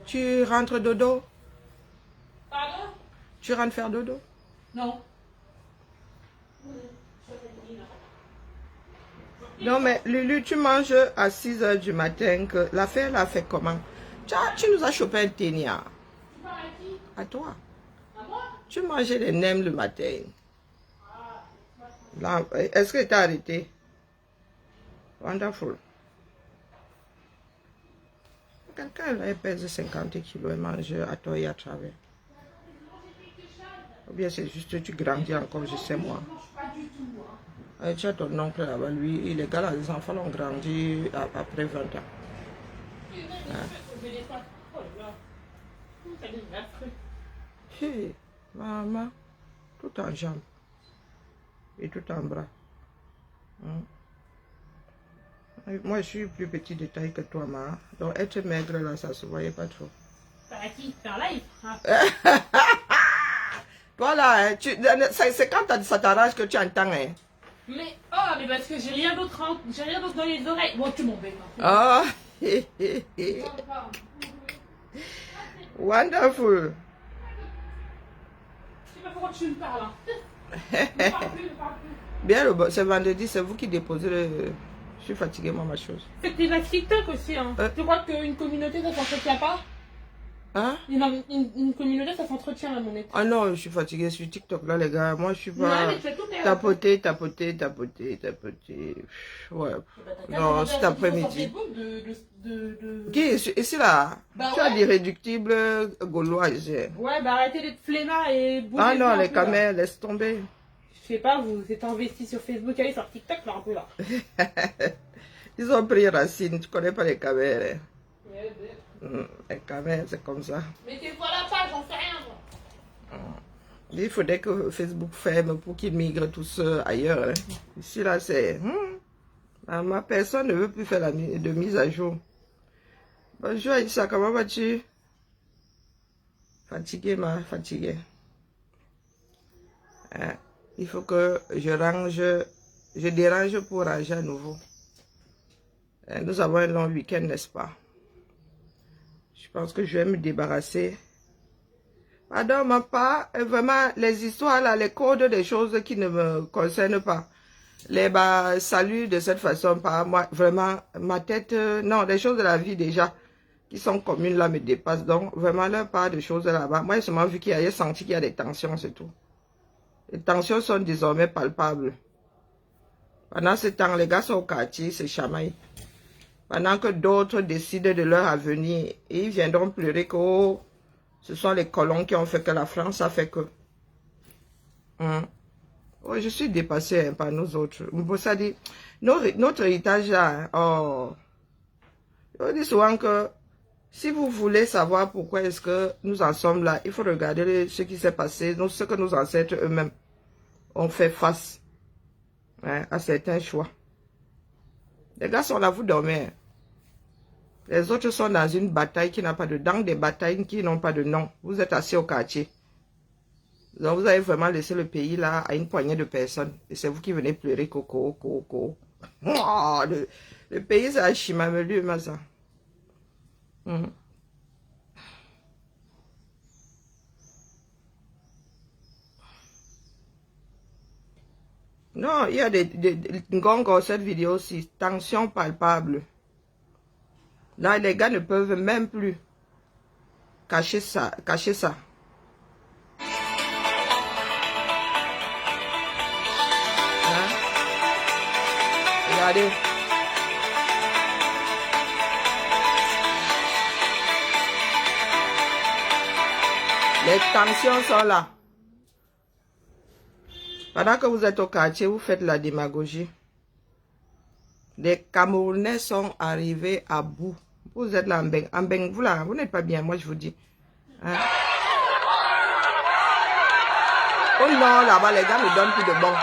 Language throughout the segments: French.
Tu rentres dodo? Pardon? Tu rentres faire dodo? Non. Non, mais Lulu, tu manges à 6 h du matin. Que l'affaire l'a fait comment? Tu nous as chopé un ténia. Tu parles à qui? À toi. À moi? Tu mangeais des nems le matin. Ah, Est-ce que tu as arrêté? Wonderful. Quelqu'un elle pèse 50 kilos et mange à toi et à travers. Ou bien c'est juste tu grandis encore, je sais moi. je mange pas du tout, moi. Tu as ton oncle là-bas, lui, les gars là, les enfants ont grandi après 20 ans. Je les pas. Oh là là. Ça devient affreux. Hey, maman, tout en jambes et tout en bras. Moi, je suis plus petit de taille que toi, ma. Donc, être maigre là, ça se voyait pas trop. Par à qui? Par live. Hein? Toi là, c'est quand ça t'arrange que tu entends, hein? Mais, oh, mais parce que j'ai rien d'autre dans les oreilles. Bon, tu m'en baies. Ah, wonderful. Je sais pas pourquoi tu me parles. Hein. Ne parle plus. Bien, c'est vendredi, c'est vous qui déposez le... Je suis fatiguée, moi, ma chose. C'est que t'es la TikTok aussi. Hein. Tu crois qu'une communauté, ça s'entretient pas? Hein? Une communauté, ça s'entretient à mon état. Ah non, je suis fatiguée sur TikTok, là, les gars. Moi, je suis pas... Ouais, mais tu fais tout tes... Tapoter. Ouais. Non, cet après-midi. Qui est ici, là? Bah Tu as ouais. des réductibles gaulois, j'ai. Ouais, bah arrêtez d'être flemmard et bougez. Ah non, les peu, là. camels, laisse tomber. Je sais pas, vous êtes investi sur Facebook, allez sur TikTok, là, un peu là. Ils ont pris racine, tu connais pas les camels. Ouais, Les camels, c'est comme ça. mettez-vous à la page, j'en sais rien, moi. Il faudrait que Facebook ferme pour qu'ils migrent tous ailleurs. Hein. Ici, là, c'est... Ma personne ne veut plus faire de mise à jour. Bonjour, Aïssa, comment vas-tu? Fatiguée, fatiguée. Hein? Il faut que je dérange pour ranger à nouveau. Hein, nous avons un long week-end, n'est-ce pas? Je pense que je vais me débarrasser. Pardon, ma part, vraiment, les histoires là, les codes des choses qui ne me concernent pas. Les saluts de cette façon, par moi, vraiment, ma tête, non, les choses de la vie déjà, qui sont communes là, me dépassent. Donc, vraiment, leur part de choses là-bas. Moi, j'ai seulement vu qu'il y a senti qu'il y a des tensions, c'est tout. Les tensions sont désormais palpables. Pendant ce temps, les gars sont au quartier, c'est chamaille. Pendant que d'autres décident de leur avenir, et ils viendront pleurer que oh, ce sont les colons qui ont fait que la France a fait que. Oh, je suis dépassée hein, par nous autres. Ça dit, notre héritage là, oh, je dis souvent que si vous voulez savoir pourquoi est-ce que nous en sommes là, il faut regarder ce qui s'est passé, ce que nos ancêtres eux-mêmes ont fait face hein, à certains choix. Les gars sont là, vous dormez. Les autres sont dans une bataille qui n'a pas de nom, des batailles qui n'ont pas de nom. Vous êtes assis au quartier. Donc vous avez vraiment laissé le pays là à une poignée de personnes. Et c'est vous qui venez pleurer coco. Oh, le pays c'est à Chimamelu, mais ça. Non, il y a des gongo, cette vidéo aussi. Tension palpable. Là, les gars ne peuvent même plus cacher ça. Hein? Regardez. Les tensions sont là. Pendant que vous êtes au quartier, vous faites la démagogie. Les Camerounais sont arrivés à bout. Vous êtes là en Beng, vous là, vous n'êtes pas bien, moi je vous dis. Hein? Oh non, là-bas, les gars me donnent plus de bon.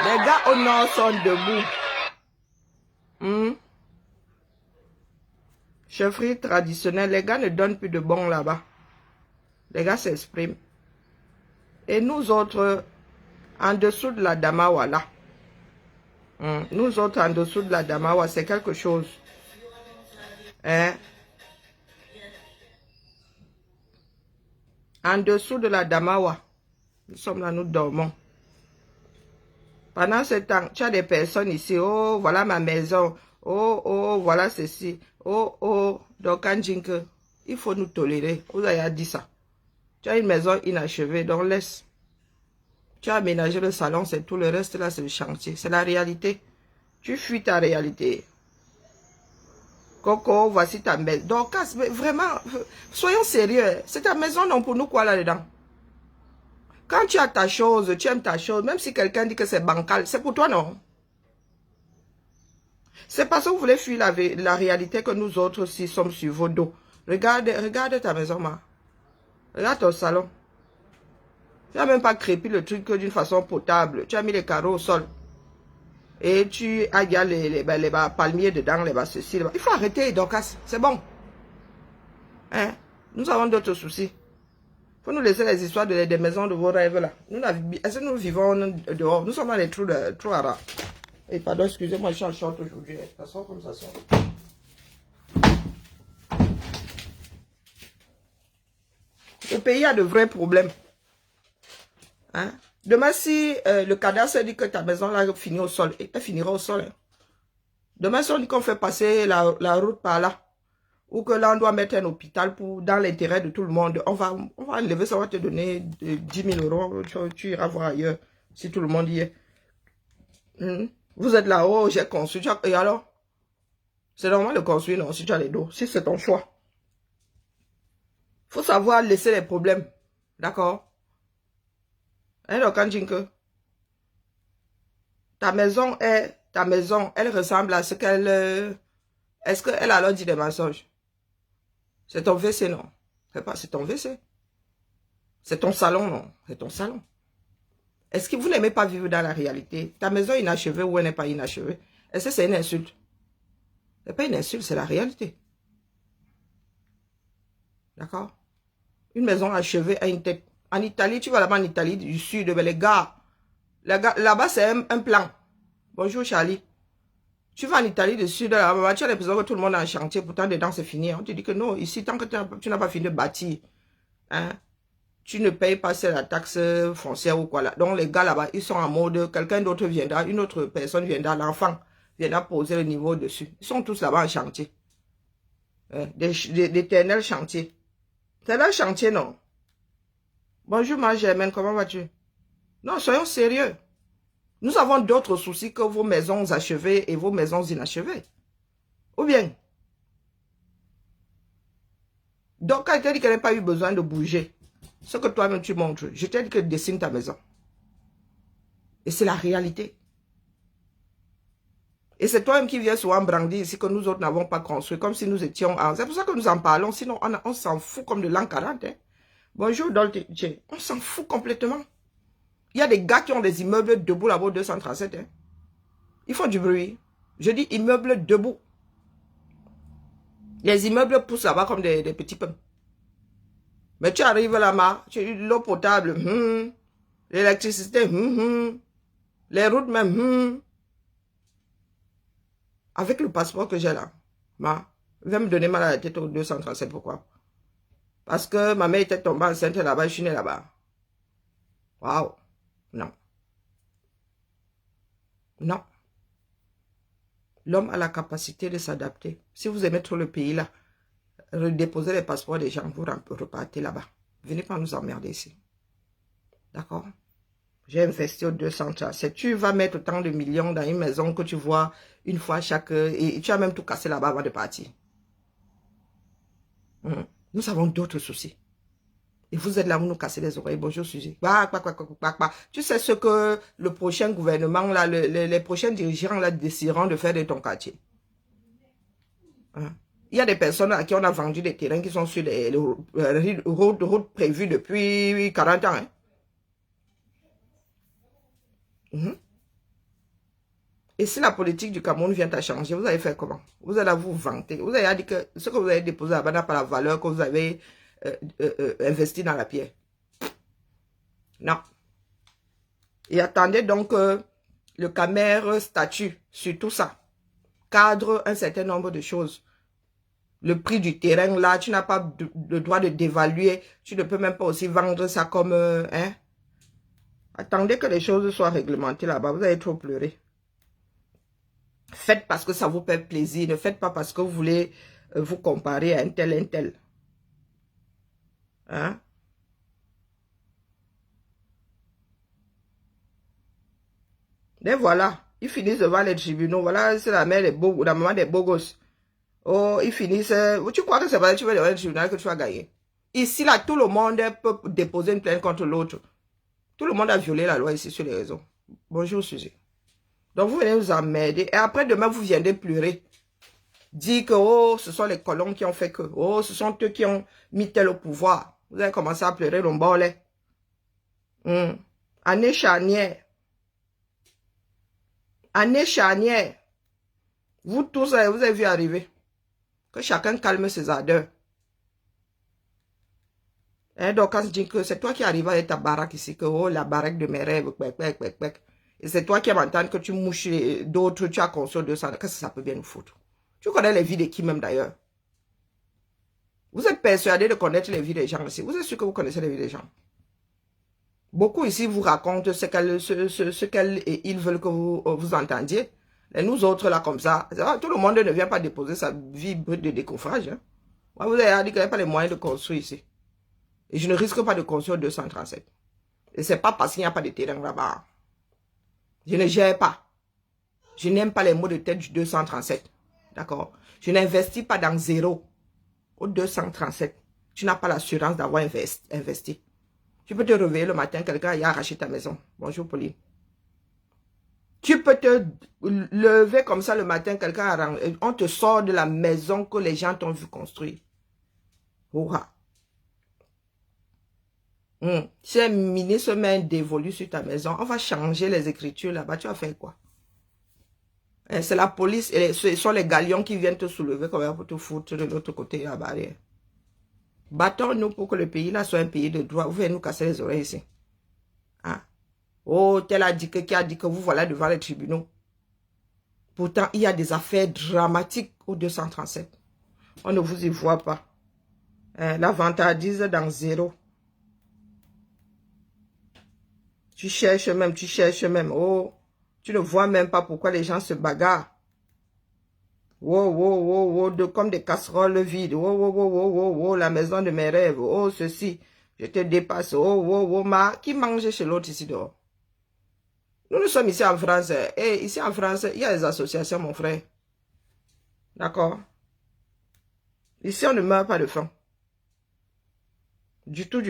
Les gars au nord sont debout. Chefferie traditionnelle, les gars ne donnent plus de bon là-bas. Les gars s'expriment. Et nous autres, en dessous de la Damawala, Nous autres, en dessous de la Damawa, c'est quelque chose. Hein? En dessous de la Damawa, nous sommes là, nous dormons. Pendant ce temps, tu as des personnes ici. Oh, voilà ma maison. Oh, oh, voilà ceci. Oh, oh. Donc, Anjinke, il faut nous tolérer. Vous avez dit ça. Tu as une maison inachevée, donc laisse. Tu as aménagé le salon, c'est tout. Le reste, là, c'est le chantier. C'est la réalité. Tu fuis ta réalité. Coco, voici ta maison. Donc, vraiment, soyons sérieux. C'est ta maison, non, pour nous, quoi, là-dedans? Quand tu as ta chose, tu aimes ta chose, même si quelqu'un dit que c'est bancal, c'est pour toi, non? C'est parce que vous voulez fuir la réalité que nous autres aussi sommes sur vos dos. Regarde ta maison, ma. Regarde ton salon. Tu n'as même pas crépi le truc d'une façon potable. Tu as mis les carreaux au sol. Et tu as les palmiers dedans, les bas ceci, les bas. Il faut arrêter, Dorcas. C'est bon. Hein? Nous avons d'autres soucis. Il faut nous laisser les histoires des maisons de vos rêves là. Est-ce que nous vivons dehors? Nous sommes dans les trous à rats. Et pardon, excusez-moi, je suis en short aujourd'hui. Ça sort comme ça sort. Le pays a de vrais problèmes. Hein? Demain, si le cadastre dit que ta maison là finit au sol, elle finira au sol. Hein. Demain, si on dit qu'on fait passer la route par là, ou que là, on doit mettre un hôpital dans l'intérêt de tout le monde, on va enlever, ça va te donner 10 000 euros, tu iras voir ailleurs, si tout le monde y est. Vous êtes là-haut, j'ai construit, et alors? C'est normal de construire, non, si tu as les dos, si c'est ton choix. Il faut savoir laisser les problèmes, d'accord? Hein, donc, Anjinke, ta maison, elle ressemble à ce qu'elle... Est-ce qu'elle a alors dit des mensonges? C'est ton WC, non? C'est ton WC. C'est ton salon, non? C'est ton salon. Est-ce que vous n'aimez pas vivre dans la réalité? Ta maison est inachevée ou elle n'est pas inachevée? Est-ce que c'est une insulte? Ce n'est pas une insulte, c'est la réalité. D'accord? Une maison achevée a une tête. En Italie, tu vas là-bas en Italie du sud, mais les gars là-bas c'est un plan. Bonjour Charlie. Tu vas en Italie du sud, là-bas, tu as l'impression que tout le monde est en chantier, pourtant dedans c'est fini. On te dit que non, ici, tant que tu n'as pas fini de bâtir, hein, tu ne payes pas la taxe foncière ou quoi là. Donc les gars là-bas, ils sont en mode, quelqu'un d'autre viendra, une autre personne viendra, l'enfant viendra poser le niveau dessus. Ils sont tous là-bas en chantier. Hein, d'éternels chantiers. C'est là le chantier, non? Bonjour ma Germaine, comment vas-tu? Non, soyons sérieux. Nous avons d'autres soucis que vos maisons achevées et vos maisons inachevées. Ou bien? Donc, quand je t'ai dit qu'elle n'a pas eu besoin de bouger, ce que toi-même tu montres, je t'ai dit que dessine ta maison. Et c'est la réalité. Et c'est toi-même qui viens souvent brandir ici que nous autres n'avons pas construit, comme si nous étions... C'est pour ça que nous en parlons, sinon on s'en fout comme de l'an 40. Hein. Bonjour Dolce, on s'en fout complètement. Il y a des gars qui ont des immeubles debout là-bas, 237. Hein. Ils font du bruit. Je dis immeubles debout. Les immeubles poussent là-bas comme des petits pommes. Mais tu arrives là-bas, tu as l'eau potable, l'électricité, les routes même, Avec le passeport que j'ai là, va me donner mal à la tête au 237. Pourquoi? Parce que ma mère était tombée enceinte là-bas, je suis née là-bas. Waouh. Non. Non. L'homme a la capacité de s'adapter. Si vous aimez trop le pays là, redéposez les passeports des gens, vous repartez là-bas. Venez pas nous emmerder ici. D'accord? J'ai investi au 237. Tu vas mettre autant de millions dans une maison que tu vois une fois chaque... Et tu as même tout cassé là-bas avant de partir. Nous avons d'autres soucis. Et vous êtes là, vous nous cassez les oreilles. Bonjour, Suzy. Tu sais ce que le prochain gouvernement, là, les prochains dirigeants là, décideront de faire de ton quartier. Hein? Il y a des personnes à qui on a vendu des terrains qui sont sur les routes prévues depuis 40 ans. Hein? Et si la politique du Cameroun vient à changer, vous allez faire comment? Vous allez vous vanter. Vous allez dire que ce que vous avez déposé là-bas n'a pas la valeur que vous avez investi dans la pierre. Non. Et attendez donc le Camer statue sur tout ça. Cadre un certain nombre de choses. Le prix du terrain, là, tu n'as pas le droit de dévaluer. Tu ne peux même pas aussi vendre ça comme... hein? Attendez que les choses soient réglementées là-bas. Vous allez trop pleurer. Faites parce que ça vous fait plaisir. Ne faites pas parce que vous voulez vous comparer à un tel. Hein? Et voilà. Ils finissent devant les tribunaux. Voilà, c'est la mère des beaux, la maman des beaux gosses. Oh, ils finissent. Tu crois que c'est parce que tu vas devant le tribunal que tu vas gagner? Ici, là, tout le monde peut déposer une plainte contre l'autre. Tout le monde a violé la loi ici sur les réseaux. Bonjour, Suzy. Donc, vous venez nous emmerder. Et après, demain, vous viendrez pleurer. Dire que, oh, ce sont les colons qui ont fait que. Oh, ce sont eux qui ont mis tel au pouvoir. Vous allez commencer à pleurer le bollet. Année charnière. Année charnière. Vous tous, vous avez vu arriver. Que chacun calme ses ardeurs. Et donc, quand je dis que c'est toi qui arrives avec ta baraque ici, que oh, la baraque de mes rêves, et c'est toi qui m'entends que tu mouches d'autres, tu as construit 200, qu'est-ce que ça peut bien nous foutre? Tu connais les vies de qui même d'ailleurs? Vous êtes persuadé de connaître les vies des gens ici. Vous êtes sûr que vous connaissez les vies des gens? Beaucoup ici vous racontent ce qu'elles et ils veulent que vous entendiez. Et nous autres là comme ça, tout le monde ne vient pas déposer sa vie brute de décoffrage. Hein. Vous avez dit qu'il n'y a pas les moyens de construire ici. Et je ne risque pas de construire 237. Et c'est pas parce qu'il n'y a pas de terrain là-bas. Je ne gère pas. Je n'aime pas les mots de tête du 237. D'accord? Je n'investis pas dans zéro. Au 237. Tu n'as pas l'assurance d'avoir investi. Tu peux te réveiller le matin, quelqu'un a arraché ta maison. Bonjour, Pauline. Tu peux te lever comme ça le matin, on te sort de la maison que les gens t'ont vu construire. Ouah. Si un ministre met un dévolu sur ta maison, on va changer les écritures là-bas. Tu vas faire quoi? C'est la police et ce sont les galions qui viennent te soulever pour te foutre de l'autre côté de la barrière. Battons-nous pour que le pays là soit un pays de droit. Vous venez nous casser les oreilles ici. Ah. Oh, tel a dit qui a dit que vous voilà devant les tribunaux. Pourtant, il y a des affaires dramatiques au 237. On ne vous y voit pas. La vantardise dans zéro. Tu cherches même. Oh, tu ne vois même pas pourquoi les gens se bagarrent. Oh, comme des casseroles vides. Oh, la maison de mes rêves. Oh, ceci, je te dépasse. Oh, qui mange chez l'autre ici dehors? Nous sommes ici en France. Et ici en France, il y a des associations, mon frère. D'accord? Ici, on ne meurt pas de faim. Du tout.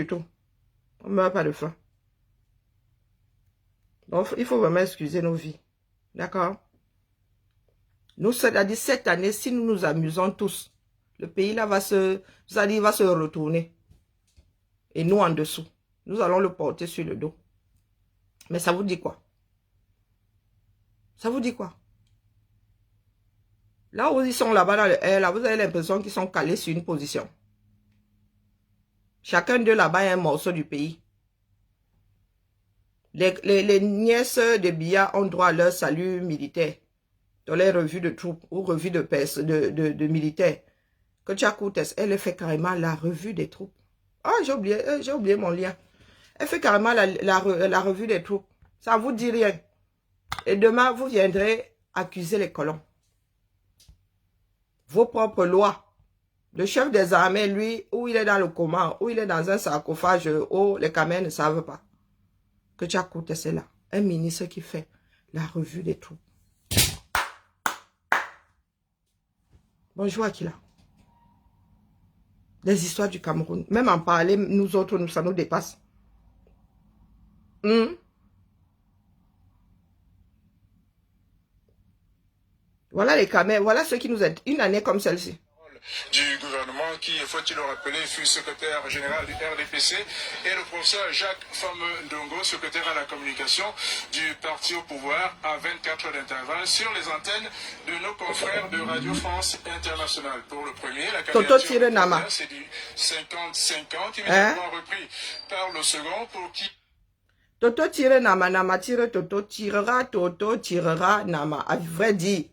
On ne meurt pas de faim. Donc, il faut vraiment excuser nos vies. D'accord? Nous, c'est-à-dire, cette année, si nous nous amusons tous, le pays là va se retourner. Et nous, en dessous, nous allons le porter sur le dos. Mais ça vous dit quoi? Ça vous dit quoi? Là où ils sont là-bas dans le air, là, vous avez l'impression qu'ils sont calés sur une position. Chacun d'eux là-bas est un morceau du pays. Les nièces de Biya ont droit à leur salut militaire. Dans les revues de troupes ou revues de militaires. Que Tchakoutes, elle fait carrément la revue des troupes. Ah, j'ai oublié mon lien. Elle fait carrément la revue des troupes. Ça vous dit rien. Et demain, vous viendrez accuser les colons. Vos propres lois. Le chef des armées, lui, où il est dans le coma, où il est dans un sarcophage, où les Khmers ne savent pas. Que Tchakoutes est là. Un ministre qui fait la revue des troupes. Bonjour Akila. Les histoires du Cameroun. Même en parler, nous autres, ça nous dépasse. Voilà les Khmers, voilà ceux qui nous aident. Une année comme celle-ci. Du gouvernement qui, faut-il le rappeler, fut secrétaire général du RDPC, et le professeur Jacques Fameux-Ndongo, secrétaire à la communication du parti au pouvoir, à 24 heures d'intervalle sur les antennes de nos confrères de Radio France Internationale. Pour le premier, la candidature c'est du 50-50, immédiatement repris par le second, pour qui... Toto tire Nama, Nama tire Toto, Toto tirera Nama. À vrai dire,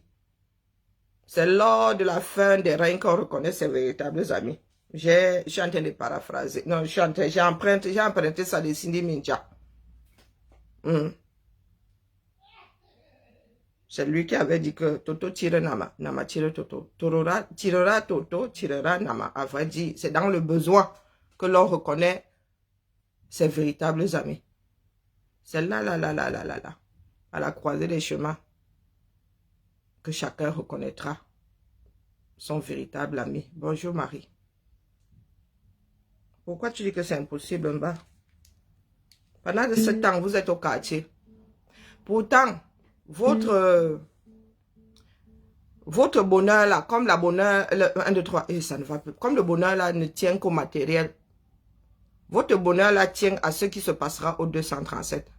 c'est lors de la fin des règnes qu'on reconnaît ses véritables amis. Je suis en train de paraphraser. Non, j'ai emprunté ça de Cindy Minja. C'est lui qui avait dit que Toto tire Nama, Nama tire Toto. Tirera Toto, tirera Nama. À vrai dire, c'est dans le besoin que l'on reconnaît ses véritables amis. C'est là, à la croisée des chemins, que chacun reconnaîtra son véritable ami. Bonjour Marie. Pourquoi tu dis que c'est impossible, Mba? Pendant de 7 ans, vous êtes au quartier. Pourtant, votre bonheur là, comme la bonheur, 1, 2, 3, et ça ne va plus. Comme le bonheur là ne tient qu'au matériel, votre bonheur là tient à ce qui se passera au 237.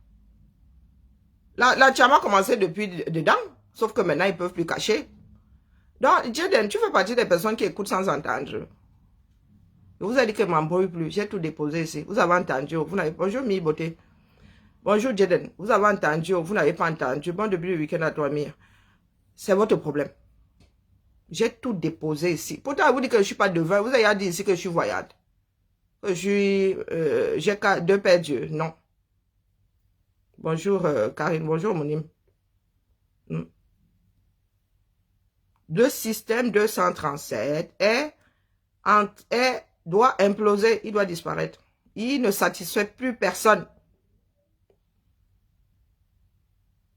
La Tchama a commencé depuis dedans, sauf que maintenant ils ne peuvent plus cacher. Donc, Jaden, tu fais partie des personnes qui écoutent sans entendre. Je vous ai dit que je ne m'embrouille plus, j'ai tout déposé ici. Vous avez entendu, vous n'avez pas. Bonjour Mi Beauté. Bonjour Jaden, vous avez entendu, vous n'avez pas entendu. Bon début du week-end à toi, Mire. C'est votre problème. J'ai tout déposé ici. Pourtant, vous dites que je ne suis pas devin. Vous avez dit ici que je suis voyante. Que j'ai 2 paires d'yeux. Non. Bonjour Karine, bonjour Monim. Le système 237 doit imploser, il doit disparaître. Il ne satisfait plus personne.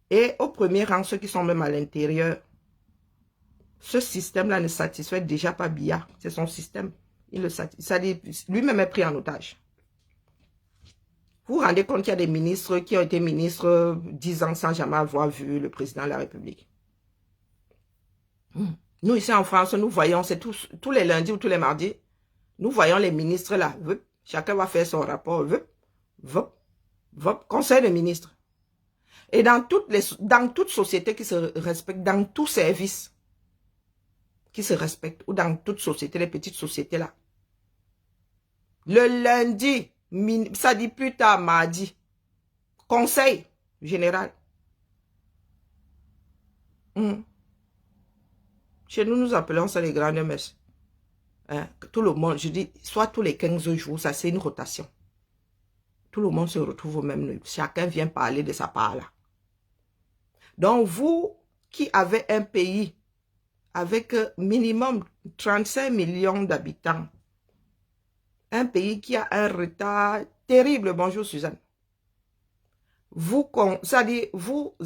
Et au premier rang, ceux qui sont même à l'intérieur, ce système-là ne satisfait déjà pas Biya. C'est son système. Lui-même est pris en otage. Vous vous rendez compte qu'il y a des ministres qui ont été ministres 10 ans sans jamais avoir vu le président de la République. Nous, ici en France, nous voyons, c'est tous les lundis ou tous les mardis, nous voyons les ministres là. Chacun va faire son rapport. Conseil des ministres. Et dans toute société qui se respecte, dans tout service qui se respecte, ou dans toute société, les petites sociétés là, le lundi, ça dit plus tard, mardi, conseil général. Chez nous, nous appelons ça les grandes messes. Hein? Tout le monde, je dis, soit tous les 15 jours, ça c'est une rotation. Tout le monde se retrouve au même lieu. Chacun vient parler de sa part là. Donc vous qui avez un pays avec minimum 35 millions d'habitants, un pays qui a un retard terrible, bonjour Suzanne, vous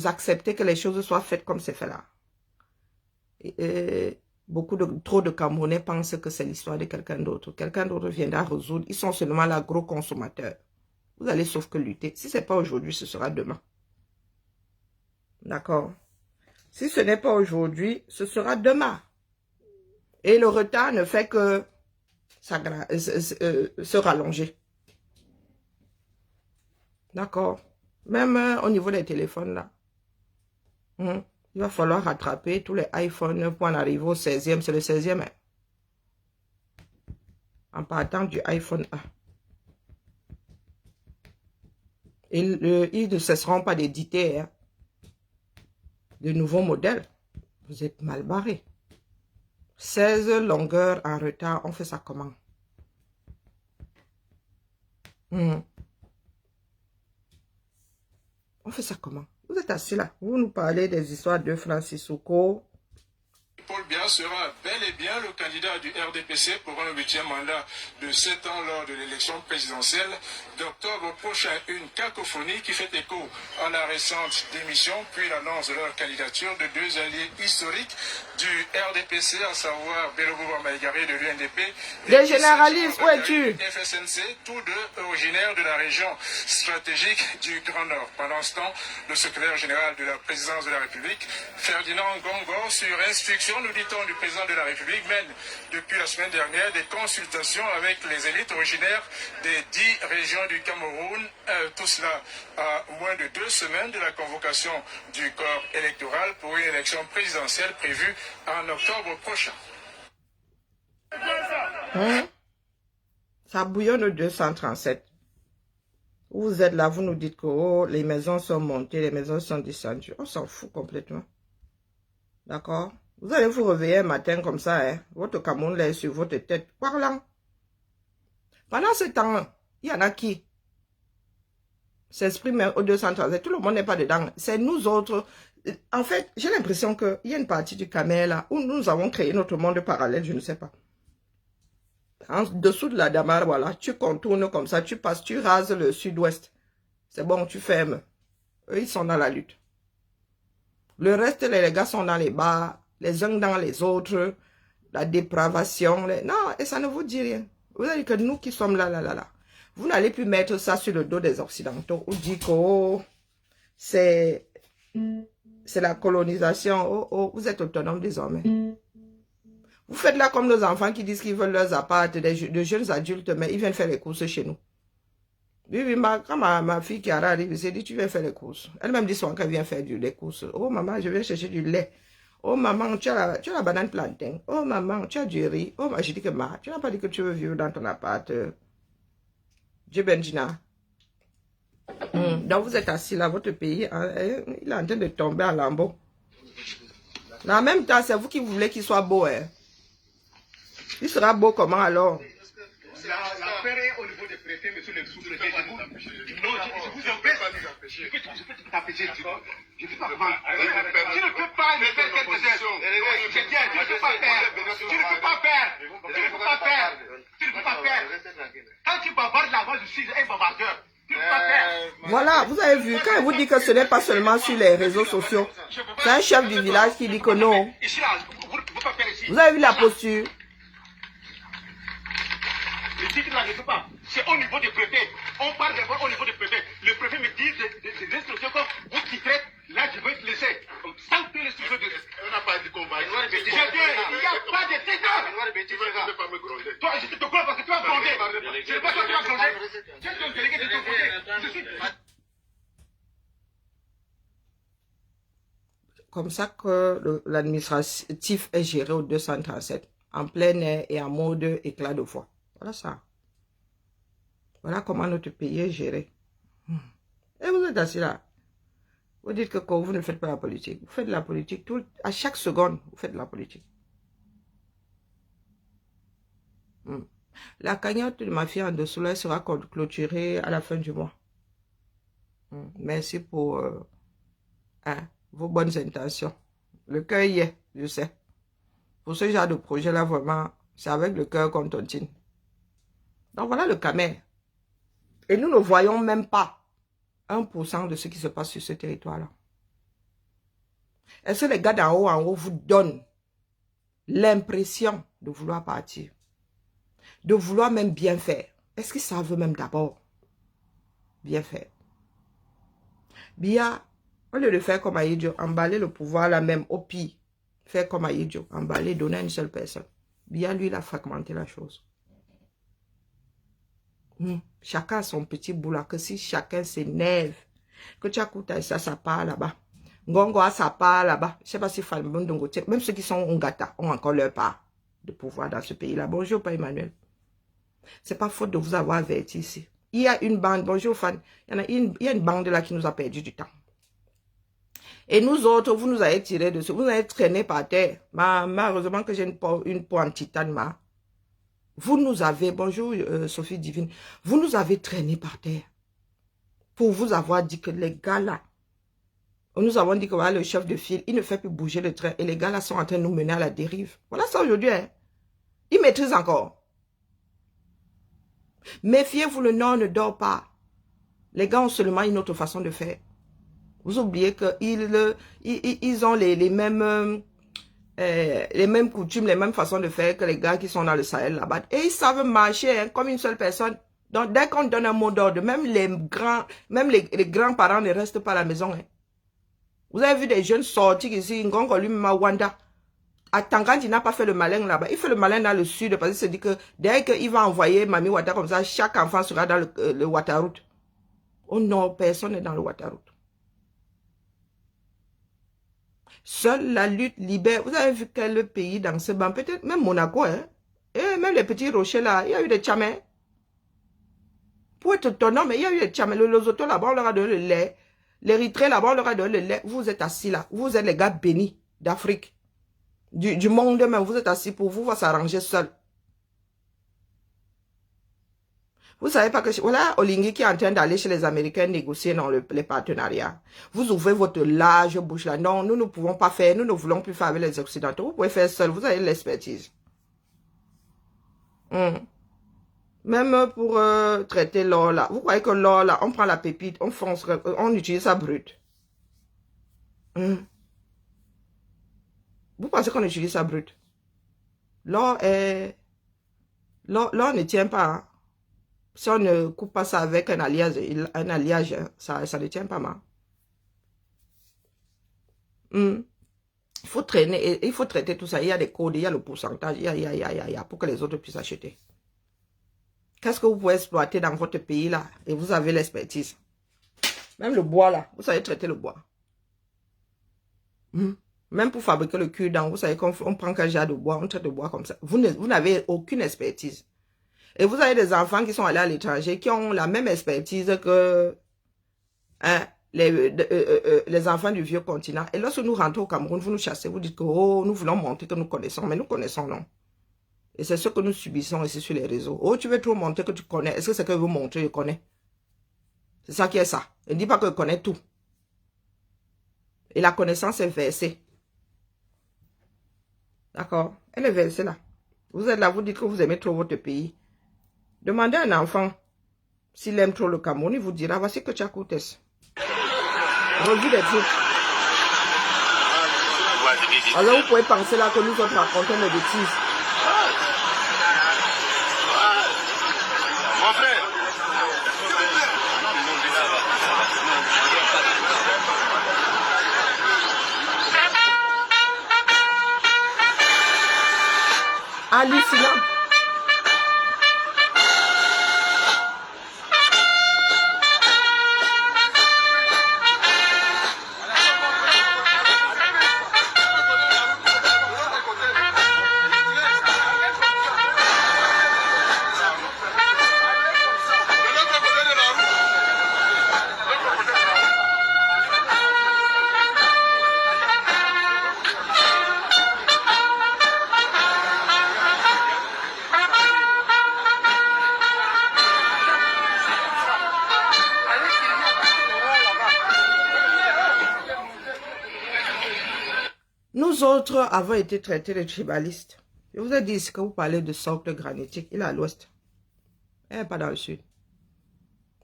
acceptez que les choses soient faites comme c'est fait là. Trop de Camerounais pensent que c'est l'histoire de quelqu'un d'autre. Quelqu'un d'autre viendra résoudre. Ils sont seulement là, gros consommateurs. Vous allez sauf que lutter. Si ce n'est pas aujourd'hui, ce sera demain. D'accord? Si ce n'est pas aujourd'hui, ce sera demain. Et le retard ne fait que se rallonger. D'accord? Même au niveau des téléphones là. Il va falloir rattraper tous les iPhones pour en arriver au 16e. C'est le 16e. Hein? En partant du iPhone 1. Ils ne cesseront pas d'éditer hein, de nouveaux modèles. Vous êtes mal barrés. 16 longueurs en retard. On fait ça comment? On fait ça comment? Vous êtes assis là. Vous nous parlez des histoires de Francis Souko. Paul Biya sera bel et bien le candidat du RDPC pour un 8e mandat de 7 ans lors de l'élection présidentielle d'octobre prochain. Une cacophonie qui fait écho à la récente démission puis l'annonce de leur candidature de 2 alliés historiques du RDPC, à savoir Belobo Bamaïgari de l'UNDP. Les généralistes, où es-tu? FSNC, tous 2 originaires de la région stratégique du Grand Nord. Pendant ce temps, le secrétaire général de la présidence de la République, Ferdinand Gongo, sur instruction, nous dit-on, du président de la République, mène depuis la semaine dernière des consultations avec les élites originaires des 10 régions du Cameroun. Tout cela à moins de 2 semaines de la convocation du corps électoral pour une élection présidentielle prévue en octobre prochain. Ça bouillonne 237. Vous êtes là, vous nous dites que oh, les maisons sont montées, les maisons sont descendues. On s'en fout complètement. D'accord? Vous allez vous réveiller un matin comme ça, hein? Votre Cameroun là est sur votre tête. Parlant. Pendant ce temps, il y en a qui s'expriment au 237. Tout le monde n'est pas dedans. C'est nous autres. En fait, j'ai l'impression qu'il y a une partie du Cameroun là où nous avons créé notre monde parallèle, je ne sais pas. En dessous de la Damar, voilà, tu contournes comme ça, tu passes, tu rases le sud-ouest. C'est bon, tu fermes. Eux, ils sont dans la lutte. Le reste, les gars sont dans les bars, les uns dans les autres, la dépravation. Non, et ça ne vous dit rien. Vous avez dit que nous qui sommes là. Vous n'allez plus mettre ça sur le dos des Occidentaux ou dire que oh, c'est la colonisation. Oh, oh, vous êtes autonome désormais. Vous faites là comme nos enfants qui disent qu'ils veulent leurs apparts, de jeunes adultes, mais ils viennent faire les courses chez nous. Oui, quand ma fille qui arrive, elle s'est dit, tu viens faire les courses. Elle-même dit souvent qu'elle vient faire des courses. Oh maman, je viens chercher du lait. Oh maman, tu as la banane plantain. Oh maman, tu as du riz. Oh, j'ai dit que tu n'as pas dit que tu veux vivre dans ton appart. Dieu Benjina. Donc vous êtes assis là, votre pays, hein, il est en train de tomber en lambeaux. Mais en même temps, c'est vous qui voulez qu'il soit beau. Hein. Il sera beau comment alors? L'affaire est au niveau des préfets, monsieur le sous-préfet. Non, je vous empêche. Je peux t'empêcher. Je ne peux pas vendre. Tu ne peux pas me faire quelque chose. Je tiens, tu ne peux pas faire. Tu ne peux pas faire. Tu ne peux pas faire. Tu ne peux pas faire. Quand tu bavardes là-bas, je suis un bavardeur. Tu ne peux pas faire. Voilà, vous avez vu, quand il vous dit que ce n'est pas seulement sur les réseaux sociaux, c'est un chef du village qui dit que non. Vous avez vu la posture? Le titre là, je ne peux pas. C'est au niveau des préfets. On parle d'abord au niveau des préfets. Le préfet me dit des instructions comme vous titrez, là je vais te laisser. Sans que les instructions de... On n'a pas dit qu'on va. Il n'y a pas de titre. Tu ne peux pas me gronder. Toi, je te gronde parce que tu vas gronder. Je ne sais pas toi tu vas gronder. Tu es ton délégué de ton côté. Je suis... Comme ça que l'administratif est géré au 237, en plein air et en mode éclat de voix. Voilà ça. Voilà comment notre pays est géré. Et vous êtes assis là. Vous dites que quand vous ne faites pas la politique. Vous faites de la politique. À chaque seconde, vous faites de la politique. La cagnotte de ma fille en dessous là sera clôturée à la fin du mois. Merci pour vos bonnes intentions. Le cœur y est, je sais. Pour ce genre de projet là, vraiment, c'est avec le cœur qu'on tontine. Donc voilà le Cameroun. Et nous ne voyons même pas 1% de ce qui se passe sur ce territoire-là. Est-ce que les gars d'en haut vous donnent l'impression de vouloir partir? De vouloir même bien faire? Est-ce qu'ils savent même d'abord bien faire? Bien, au lieu de faire comme Aïdjo, emballer le pouvoir là même au pire, faire comme Aïdjo, emballer, donner à une seule personne. Bien, lui, il a fragmenté la chose. Chacun a son petit boulot, que si chacun s'énerve, que tu as coupé ça part là-bas. Ngongo ça part là-bas. Je ne sais pas si Falmondongo, même ceux qui sont Ngata ont encore leur part de pouvoir dans ce pays-là. Bonjour, pas Emmanuel. C'est pas faute de vous avoir averti ici. Il y a une bande, bonjour Fan, il y a une bande là qui nous a perdu du temps. Et nous autres, vous nous avez tiré dessus, vous nous avez traîné par terre. Malheureusement que j'ai une peau en titane, Vous nous avez, bonjour Sophie Divine, vous nous avez traîné par terre. Pour vous avoir dit que les gars là, nous avons dit que voilà, le chef de file, il ne fait plus bouger le train. Et les gars là sont en train de nous mener à la dérive. Voilà ça aujourd'hui. Hein. Ils maîtrisent encore. Méfiez-vous, le Nord ne dort pas. Les gars ont seulement une autre façon de faire. Vous oubliez qu'ils ont les mêmes coutumes, les mêmes façons de faire que les gars qui sont dans le Sahel là-bas. Et ils savent marcher hein, comme une seule personne. Donc dès qu'on donne un mot d'ordre, même les grands-parents ne restent pas à la maison. Hein. Vous avez vu des jeunes sortir ici, Ngongo lui-même à Wanda. À Tangan, il n'a pas fait le malin là-bas. Il fait le malin dans le sud parce qu'il se dit que dès qu'il va envoyer Mami Wata comme ça, chaque enfant sera dans le Wataroute. Au nord, personne n'est dans le Wataroute. Seule la lutte libère. Vous avez vu quel pays dans ce banc, peut-être même Monaco, hein? Et même les petits rochers là, il y a eu des tchamins. Pour être étonnant, mais il y a eu les Tcham, le Lesotho là-bas, on leur a donné le lait. L'Érythrée là-bas, on leur a donné le lait. Vous êtes assis là. Vous êtes les gars bénis d'Afrique. Du monde même, vous êtes assis pour vous, va s'arranger seul. Vous savez pas que... Voilà Olingi qui est en train d'aller chez les Américains négocier dans les partenariats. Vous ouvrez votre large bouche là. Non, nous ne pouvons pas faire. Nous ne voulons plus faire avec les Occidentaux. Vous pouvez faire seul. Vous avez l'expertise. Même pour traiter l'or là. Vous croyez que l'or là, on prend la pépite, on fonce, on utilise ça brut. Vous pensez qu'on utilise ça brut? L'or est... L'or ne tient pas. Hein. Si on ne coupe pas ça avec un alliage, ça ne tient pas mal. Il faut traîner, il faut traiter tout ça. Il y a des codes, il y a le pourcentage, il y a pour que les autres puissent acheter. Qu'est-ce que vous pouvez exploiter dans votre pays là? Et vous avez l'expertise. Même le bois là, vous savez traiter le bois. Même pour fabriquer le cure-dent, vous savez qu'on prend quel genre de bois, on traite le bois comme ça. Vous n'avez aucune expertise. Et vous avez des enfants qui sont allés à l'étranger, qui ont la même expertise que les enfants du vieux continent. Et lorsque nous rentrons au Cameroun, vous nous chassez, vous dites que oh, nous voulons montrer que nous connaissons, mais nous connaissons non. Et c'est ce que nous subissons ici sur les réseaux. Oh, tu veux trop montrer que tu connais. Est-ce que c'est que vous montrer, je connais? C'est ça qui est ça. Ne dis pas que je connais tout. Et la connaissance est versée. D'accord? Elle est versée là. Vous êtes là, vous dites que vous aimez trop votre pays. Demandez à un enfant s'il aime trop le Cameroun, il vous dira, voici que tu as coûté. Revue des trucs. Alors vous pouvez penser là que nous autres racontons des bêtises. Mon frère. Hallucinant. Nous autres avons été traités de tribalistes. Je vous ai dit ici que vous parlez de socle granitique. Il est à l'ouest. Il n'est pas dans le sud.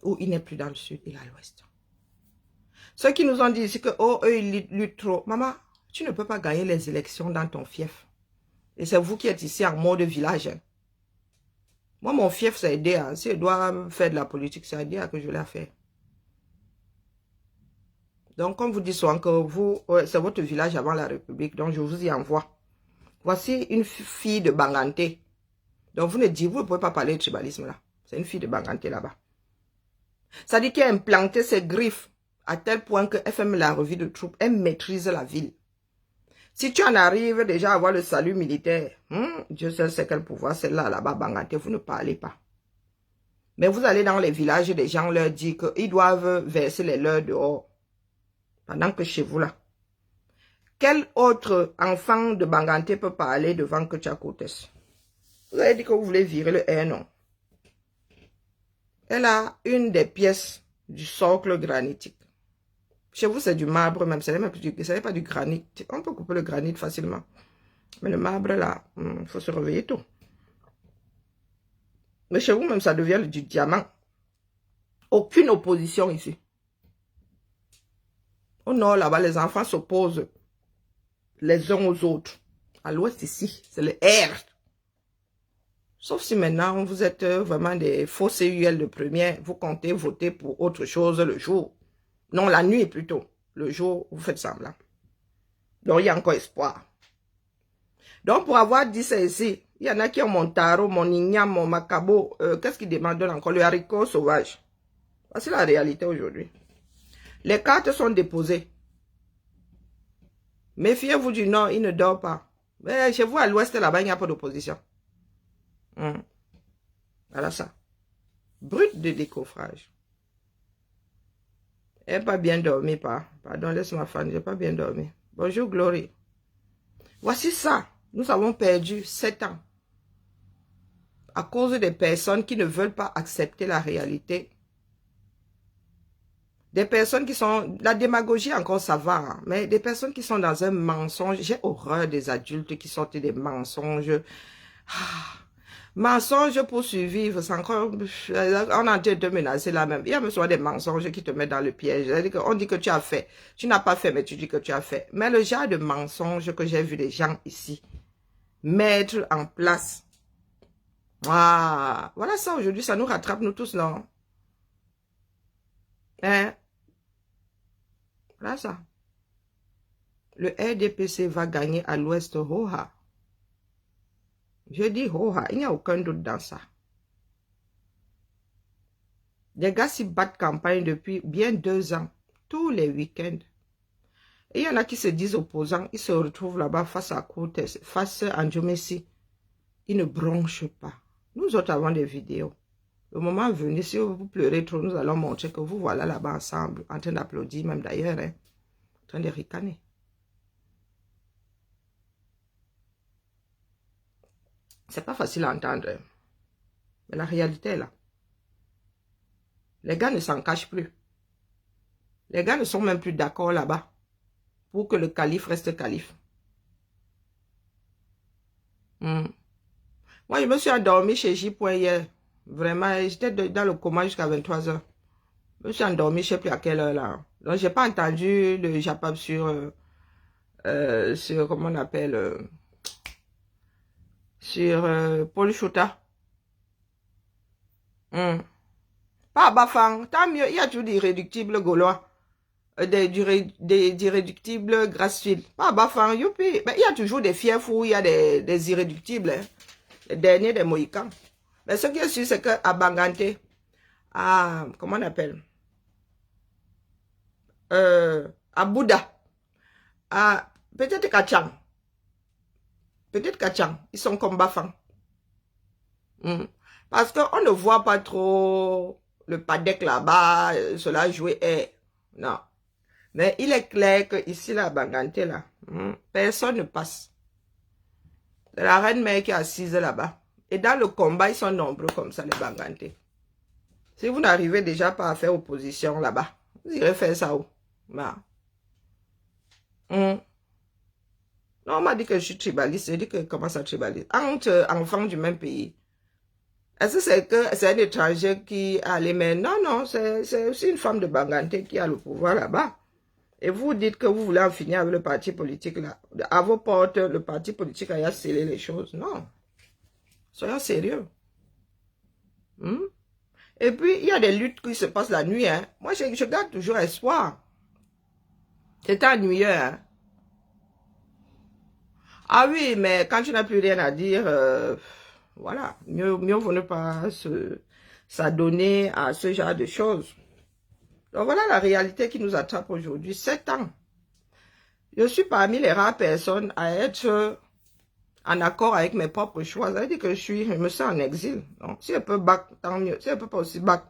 Ou il n'est plus dans le sud, il est à l'ouest. Ceux qui nous ont dit ici que, oh, eux, ils luttent trop. Maman, tu ne peux pas gagner les élections dans ton fief. Et c'est vous qui êtes ici en mode village. Hein. Moi, mon fief, c'est aider. Hein. Si je dois faire de la politique, c'est aider que je l'ai fait. Donc, comme vous dites souvent que vous, c'est votre village avant la République, donc je vous y envoie. Voici une fille de Banganté. Donc, vous ne pouvez pas parler de tribalisme là. C'est une fille de Banganté là-bas. Ça dit qu'elle a implanté ses griffes à tel point que FM, la revue de troupes, elle maîtrise la ville. Si tu en arrives déjà à avoir le salut militaire, Dieu seul sait quel pouvoir c'est là-bas, Banganté, vous ne parlez pas. Mais vous allez dans les villages et les gens leur disent qu'ils doivent verser les leurs dehors. Pendant que chez vous là. Quel autre enfant de Banganté peut parler devant que tu as côté? Vous avez dit que vous voulez virer le R, non? Elle a une des pièces du socle granitique. Chez vous, c'est du marbre même. Ce n'est pas du granit. On peut couper le granit facilement. Mais le marbre là, il faut se réveiller tôt. Mais chez vous même, ça devient du diamant. Aucune opposition ici. Au nord, là-bas, les enfants s'opposent les uns aux autres. À l'ouest, ici, c'est le R. Sauf si maintenant, vous êtes vraiment des faux CUL de première. Vous comptez voter pour autre chose le jour. Non, la nuit plutôt. Le jour, vous faites semblant. Donc, il y a encore espoir. Donc, pour avoir dit ça ici, il y en a qui ont mon taro, mon igname, mon macabo. Qu'est-ce qu'ils demandent encore? Le haricot sauvage. Voici la réalité aujourd'hui. Les cartes sont déposées. Méfiez-vous du nord, il ne dort pas. Mais chez vous, à l'ouest, là-bas, il n'y a pas d'opposition. Voilà ça. brut de décoffrage. Elle n'a pas bien dormi, pas. Pardon, laisse-moi fan, j'ai pas bien dormi. Bonjour, Glory. Voici ça. Nous avons perdu 7 ans. À cause des personnes qui ne veulent pas accepter la réalité. Des personnes qui sont... La démagogie, encore, ça va. Hein, mais des personnes qui sont dans un mensonge. J'ai horreur des adultes qui sortent des mensonges. Mensonges pour survivre, c'est encore... On est en train de menacer là même. Il y a même des mensonges qui te mettent dans le piège. On dit que tu as fait. Tu n'as pas fait, mais tu dis que tu as fait. Mais le genre de mensonges que j'ai vu les gens ici mettre en place. Ah, voilà ça aujourd'hui, ça nous rattrape nous tous, non? Hein? Voilà ça. Le RDPC va gagner à l'ouest Hoha. Je dis Hoha, il n'y a aucun doute dans ça. Des gars s'y battent campagne depuis bien 2 ans, tous les week-ends. Et il y en a qui se disent opposants, ils se retrouvent là-bas face à Courtes, face à Ndjomesi. Ils ne bronchent pas. Nous autres avons des vidéos. Le moment venu, si vous pleurez trop, nous allons montrer que vous voilà là-bas ensemble, en train d'applaudir même d'ailleurs, hein, en train de ricaner. C'est pas facile à entendre, hein. Mais la réalité est là. Les gars ne s'en cachent plus. Les gars ne sont même plus d'accord là-bas pour que le calife reste calife. Moi, je me suis endormi chez J. hier. Vraiment, j'étais dans le coma jusqu'à 23 h. Je me suis endormi, je ne sais plus à quelle heure là. Donc, je n'ai pas entendu le Japab sur comment on appelle, sur Paul Chouta. Pas à Bafang, tant mieux, il y a toujours des irréductibles gaulois. Des irréductibles grasse-fil. Pas à Bafang, youpi. Mais il y a toujours des fiers fous, il y a des irréductibles. Hein. Les derniers des Mohicans. Mais ce qui est sûr, c'est qu'à Bangante, comment on appelle? À Bouddha, peut-être Kachang. Peut-être Kachang, ils sont comme Bafang. Parce qu'on ne voit pas trop le padec là-bas, cela jouer. Non. Mais il est clair que ici, là, à Bangante, là, personne ne passe. C'est la reine mère qui est assise là-bas. Et dans le combat, ils sont nombreux comme ça, les Bangante. Si vous n'arrivez déjà pas à faire opposition là-bas, vous irez faire ça où? Bah. Non, on m'a dit que je suis tribaliste. Je dis que comment ça tribaliste? Entre enfants du même pays. Est-ce que c'est un étranger qui a les mains? Non, non, c'est aussi une femme de Bangante qui a le pouvoir là-bas. Et vous dites que vous voulez en finir avec le parti politique là. À vos portes, le parti politique a scellé les choses. Non. Soyons sérieux. Et puis, il y a des luttes qui se passent la nuit. Hein. Moi, je garde toujours espoir. C'est ennuyeux. Hein. Ah oui, mais quand tu n'as plus rien à dire, voilà. Mieux vaut ne pas s'adonner à ce genre de choses. Donc voilà la réalité qui nous attrape aujourd'hui. 7 ans. Je suis parmi les rares personnes à être en accord avec mes propres choix. Ça veut dire que je me sens en exil. Donc, si elle peut battre, tant mieux. Si elle ne peut pas aussi battre,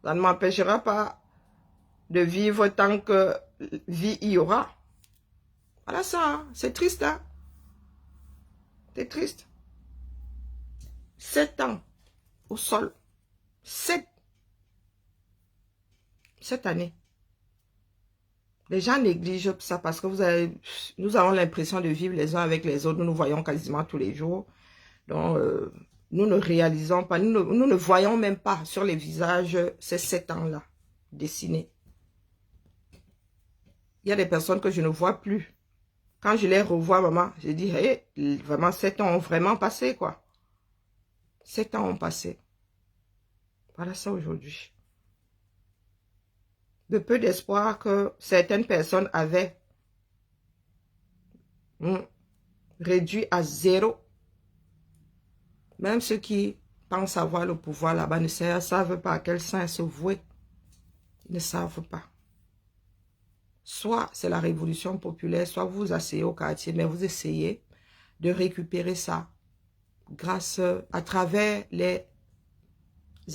ça ne m'empêchera pas de vivre tant que vie il y aura. Voilà ça. Hein. C'est triste. Hein? C'est triste. 7 ans au sol. 7 années. Les gens négligent ça parce que nous avons l'impression de vivre les uns avec les autres. Nous nous voyons quasiment tous les jours. Donc, nous ne réalisons pas, nous ne voyons même pas sur les visages ces 7 ans-là dessinés. Il y a des personnes que je ne vois plus. Quand je les revois, maman, je dis, hey, vraiment, 7 ans ont vraiment passé, quoi. 7 ans ont passé. Voilà ça aujourd'hui. De peu d'espoir que certaines personnes avaient réduit à 0. Même ceux qui pensent avoir le pouvoir là-bas ne savent pas à quel sens se vouer. Ils ne savent pas. Soit c'est la révolution populaire, soit vous vous asseyez au quartier, mais vous essayez de récupérer ça grâce à travers les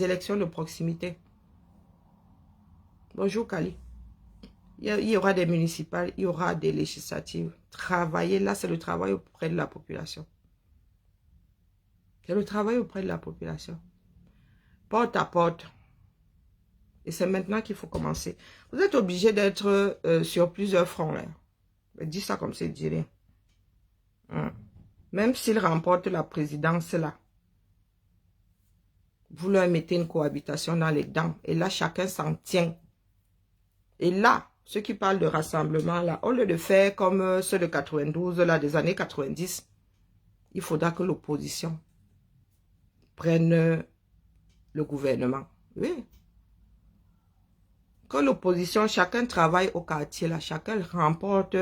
élections de proximité. Bonjour Kali. Il y aura des municipales, il y aura des législatives. Travailler là, c'est le travail auprès de la population. C'est le travail auprès de la population. Porte à porte. Et c'est maintenant qu'il faut commencer. Vous êtes obligé d'être sur plusieurs fronts là. Dis ça comme c'est dit rien. Même s'ils remportent la présidence là, vous leur mettez une cohabitation dans les dents. Et là, chacun s'en tient. Et là, ceux qui parlent de rassemblement là, au lieu de faire comme ceux de 92 là, des années 90, il faudra que l'opposition prenne le gouvernement. Oui. Que l'opposition, chacun travaille au quartier là, chacun remporte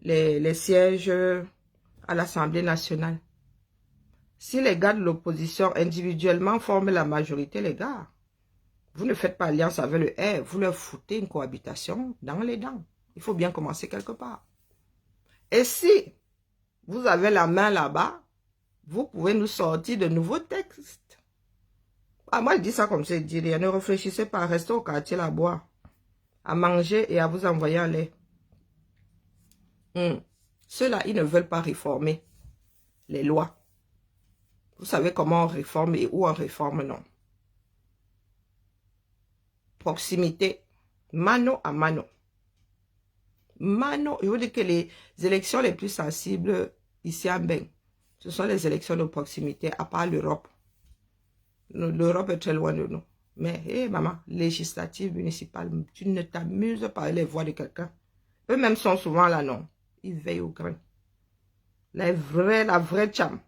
les sièges à l'Assemblée nationale. Si les gars de l'opposition individuellement forment la majorité, les gars, vous ne faites pas alliance avec le R, vous leur foutez une cohabitation dans les dents. Il faut bien commencer quelque part. Et si vous avez la main là-bas, vous pouvez nous sortir de nouveaux textes. Ah, moi, je dis ça comme ça, je dis rien. Ne réfléchissez pas, restez au quartier là, à boire, à manger et à vous envoyer en l'air. Ceux-là, ils ne veulent pas réformer les lois. Vous savez comment on réforme et où on réforme, non. Proximité, mano à mano. Mano, je vous dis que les élections les plus sensibles ici à Ben, ce sont les élections de proximité, à part l'Europe. L'Europe est très loin de nous. Mais, hé, maman, législative, municipale, tu ne t'amuses pas à les voix de quelqu'un. Eux-mêmes sont souvent là, non. Ils veillent au grain. La vraie cham.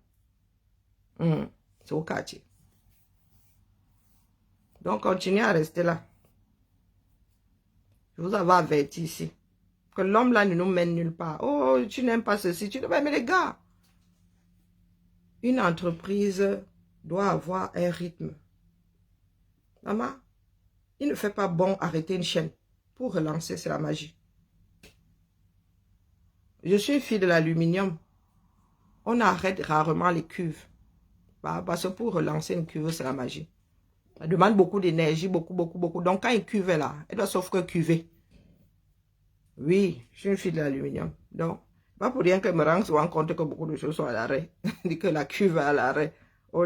C'est au quartier. Donc, continuez à rester là. Je vous avais averti ici. Que l'homme là ne nous mène nulle part. Oh, tu n'aimes pas ceci. Mais les gars, une entreprise doit avoir un rythme. Maman, il ne fait pas bon arrêter une chaîne. Pour relancer, c'est la magie. Je suis fille de l'aluminium. On arrête rarement les cuves. Parce que pour relancer une cuve, c'est la magie. Ça demande beaucoup d'énergie, beaucoup. Donc, quand une cuve est là, elle doit sauf que cuver. Oui, je suis une fille de l'aluminium. Donc, pas pour rien que me rends souvent compte que beaucoup de choses sont à l'arrêt. Dit que la cuve est à l'arrêt. Oh,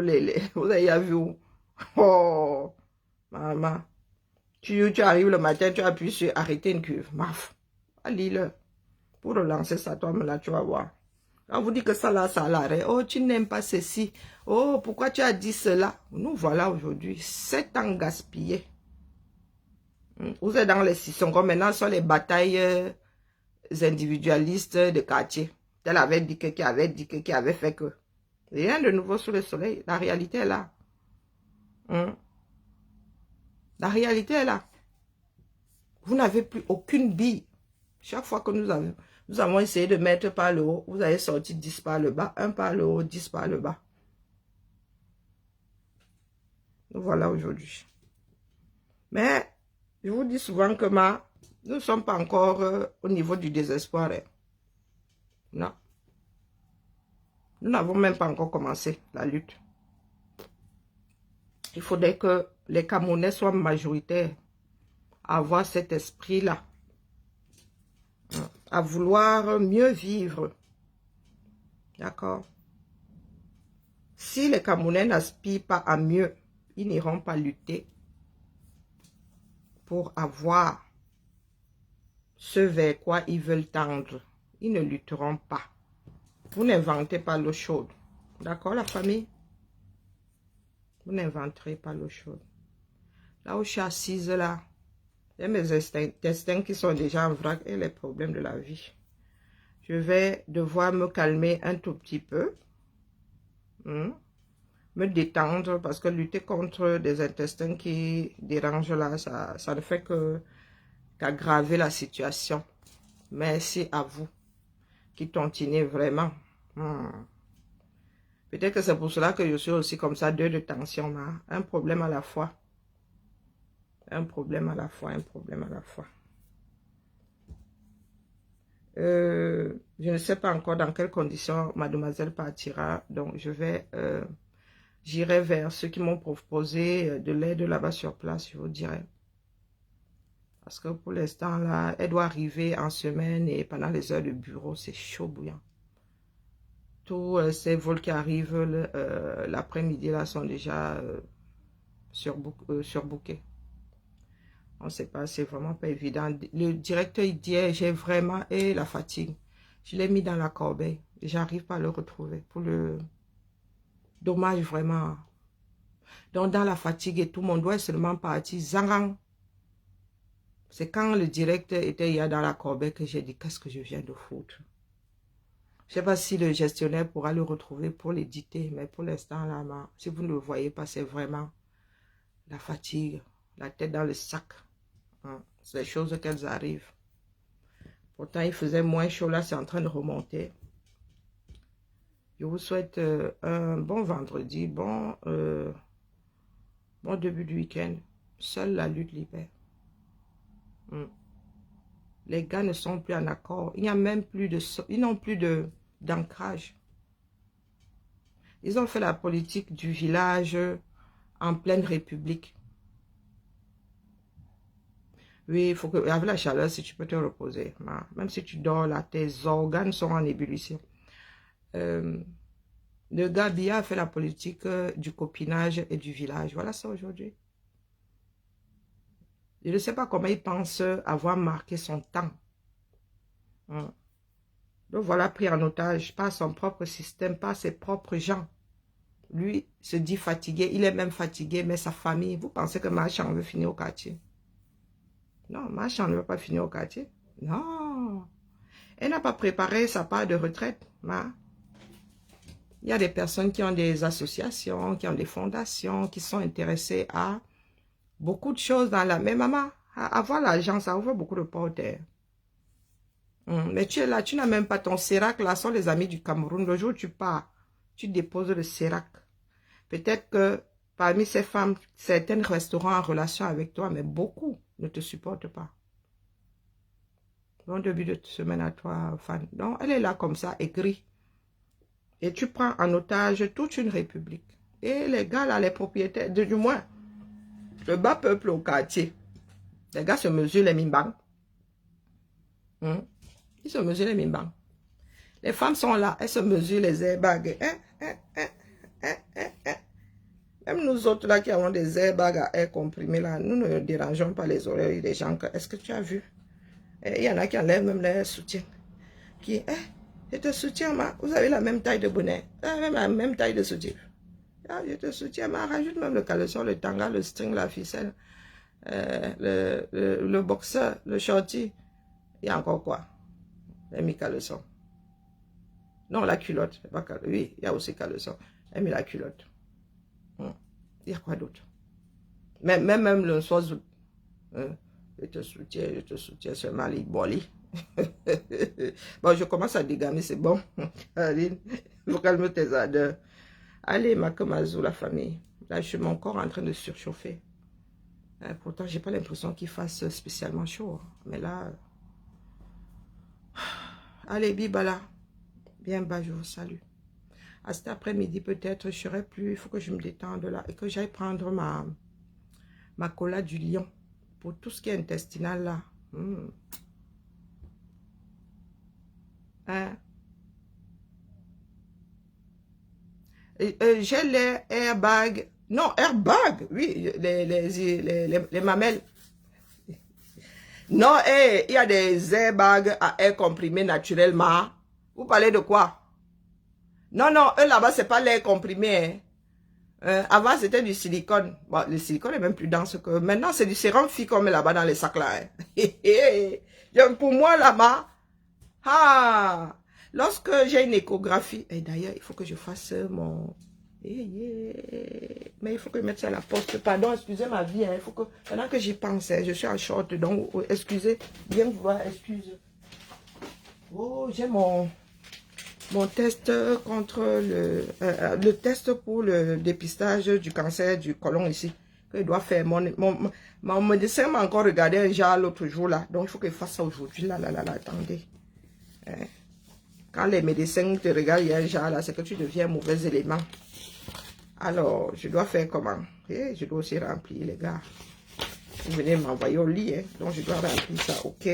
vous avez vu où? Oh, maman. Tu arrives le matin, tu appuies sur arrêter une cuve. Maf. Allez-le. Pour relancer ça, toi, là, tu vas voir. On vous dit que ça là, ça à l'arrêt. Oh, tu n'aimes pas ceci. Oh, pourquoi tu as dit cela? Nous voilà aujourd'hui. 7 ans gaspillés. Vous êtes dans les sissons. Comme maintenant, ce sont les batailles individualistes de quartier. Tel avait dit que, qui avait dit que, qui avait fait que. Rien de nouveau sous le soleil. La réalité est là. La réalité est là. Vous n'avez plus aucune bille. Chaque fois que nous avons essayé de mettre par le haut, vous avez sorti 10 par le bas, 1 par le haut, 10 par le bas. Nous voilà aujourd'hui. Mais, je vous dis souvent que nous ne sommes pas encore au niveau du désespoir. Non. Nous n'avons même pas encore commencé la lutte. Il faudrait que les Camerounais soient majoritaires à avoir cet esprit-là. À vouloir mieux vivre. D'accord? Si les Camerounais n'aspirent pas à mieux, ils n'iront pas lutter pour avoir ce vers quoi ils veulent tendre. Ils ne lutteront pas. Vous n'inventez pas l'eau chaude. D'accord, la famille? Vous n'inventerez pas l'eau chaude. Là où je suis assise, là, il y a mes intestins qui sont déjà en vrac et les problèmes de la vie. Je vais devoir me calmer un tout petit peu. Me détendre parce que lutter contre des intestins qui dérangent là, ça ne fait qu'aggraver la situation. Merci à vous qui continuez vraiment. Peut-être que c'est pour cela que je suis aussi comme ça, 2 de tension. Un problème à la fois. Un problème à la fois, un problème à la fois. Je ne sais pas encore dans quelles conditions mademoiselle partira. Donc, je vais j'irai vers ceux qui m'ont proposé de l'aide là-bas sur place, je vous dirai. Parce que pour l'instant, là, elle doit arriver en semaine et pendant les heures de bureau, c'est chaud bouillant. Tous ces vols qui arrivent l'après-midi, là, sont déjà surbookés. On ne sait pas, c'est vraiment pas évident. Le directeur, il dit, j'ai vraiment, et la fatigue. Je l'ai mis dans la corbeille. J'arrive pas à le retrouver. Pour le dommage, vraiment. Donc, dans la fatigue et tout, mon doigt est seulement parti. Zangang. C'est quand le directeur était hier dans la corbeille que j'ai dit, qu'est-ce que je viens de foutre? Je ne sais pas si le gestionnaire pourra le retrouver pour l'éditer, mais pour l'instant, là, si vous ne le voyez pas, c'est vraiment la fatigue, la tête dans le sac. C'est des choses qu'elles arrivent. Pourtant, il faisait moins chaud, là, c'est en train de remonter. Je vous souhaite un bon vendredi, bon début du week-end. Seule la lutte libère. Les gars ne sont plus en accord. Il n'y a même plus de... Ils n'ont plus d'ancrage. Ils ont fait la politique du village en pleine république. Oui, il faut que... Avec la chaleur, si tu peux te reposer. Même si tu dors là, tes organes sont en ébullition. Le gars Biya a fait la politique du copinage et du village. Voilà ça aujourd'hui. Je ne sais pas comment il pense avoir marqué son temps. Donc voilà, pris en otage par son propre système, par ses propres gens. Lui se dit fatigué, il est même fatigué, mais sa famille, vous pensez que Marchand veut finir au quartier? Non, Marchand ne veut pas finir au quartier. Non. Elle n'a pas préparé sa part de retraite. Il y a des personnes qui ont des associations, qui ont des fondations, qui sont intéressées à beaucoup de choses dans la même maman. Avoir l'argent, ça ouvre beaucoup de portes. Mais tu es là, tu n'as même pas ton sérac. Là sont les amis du Cameroun. Le jour où tu pars, tu déposes le sérac. Peut-être que parmi ces femmes, certaines resteront en relation avec toi, mais beaucoup ne te supportent pas. Bon début de semaine à toi, Fan. Donc, elle est là comme ça, aigrie. Et tu prends en otage toute une république. Et les gars là, les propriétaires, du moins, le bas peuple au quartier. Les gars se mesurent les mimbang. Ils se mesurent les mimbang. Les femmes sont là, elles se mesurent les airbags. Même nous autres là qui avons des airbags à air comprimé là, nous ne dérangeons pas les oreilles des gens. Est-ce que tu as vu? Il y en a qui enlèvent même les soutiens. Qui, je te soutiens, vous avez la même taille de bonnet, même la même taille de soutien. Je te soutiens, rajoute même le caleçon, le tanga, le string, la ficelle, le boxeur, le shorty. Il y a encore quoi? Elle a mis caleçon. Non, la culotte. Pas oui, il y a aussi caleçon. Elle a mis la culotte. Il y a quoi d'autre? Même le soir, je te soutiens, ce mali boli. Bon, je commence à dégamer, c'est bon. Aline, il faut calmer tes ardeurs. Allez, Makamazou, la famille. Là, je suis mon corps en train de surchauffer. Pourtant, j'ai pas l'impression qu'il fasse spécialement chaud. Mais là... Allez, Bibala. Bien bas, je vous salue. À cet après-midi, peut-être, je serai plus... Il faut que je me détende là et que j'aille prendre ma cola du lion. Pour tout ce qui est intestinal là. J'ai les airbags. Non, airbag. Oui, les mamelles. Non, il y a des airbags à air comprimé naturellement. Vous parlez de quoi? Non, non, eux là-bas, c'est pas l'air comprimé. Avant, c'était du silicone. Bon, le silicone est même plus dense que... Maintenant, c'est du sérum fi comme là-bas dans les sacs là. Pour moi, là-bas... Lorsque j'ai une échographie... Et d'ailleurs, il faut que je fasse mon... Mais il faut que je mette ça à la poste. Pardon, excusez ma vie. Il faut que... Pendant que j'y pense, je suis en short. Donc, excusez. Bien voir, excusez. Oh, j'ai mon test contre le test pour le dépistage du cancer du côlon ici. Que je dois faire. Mon médecin m'a encore regardé un genre l'autre jour là. Donc, il faut que je fasse ça aujourd'hui. Là, attendez. Quand les médecins te regardent, il y a un genre là, c'est que tu deviens un mauvais élément. Alors, je dois faire comment? Et je dois aussi remplir, les gars. Vous venez m'envoyer au lit, hein? Donc je dois remplir ça, ok?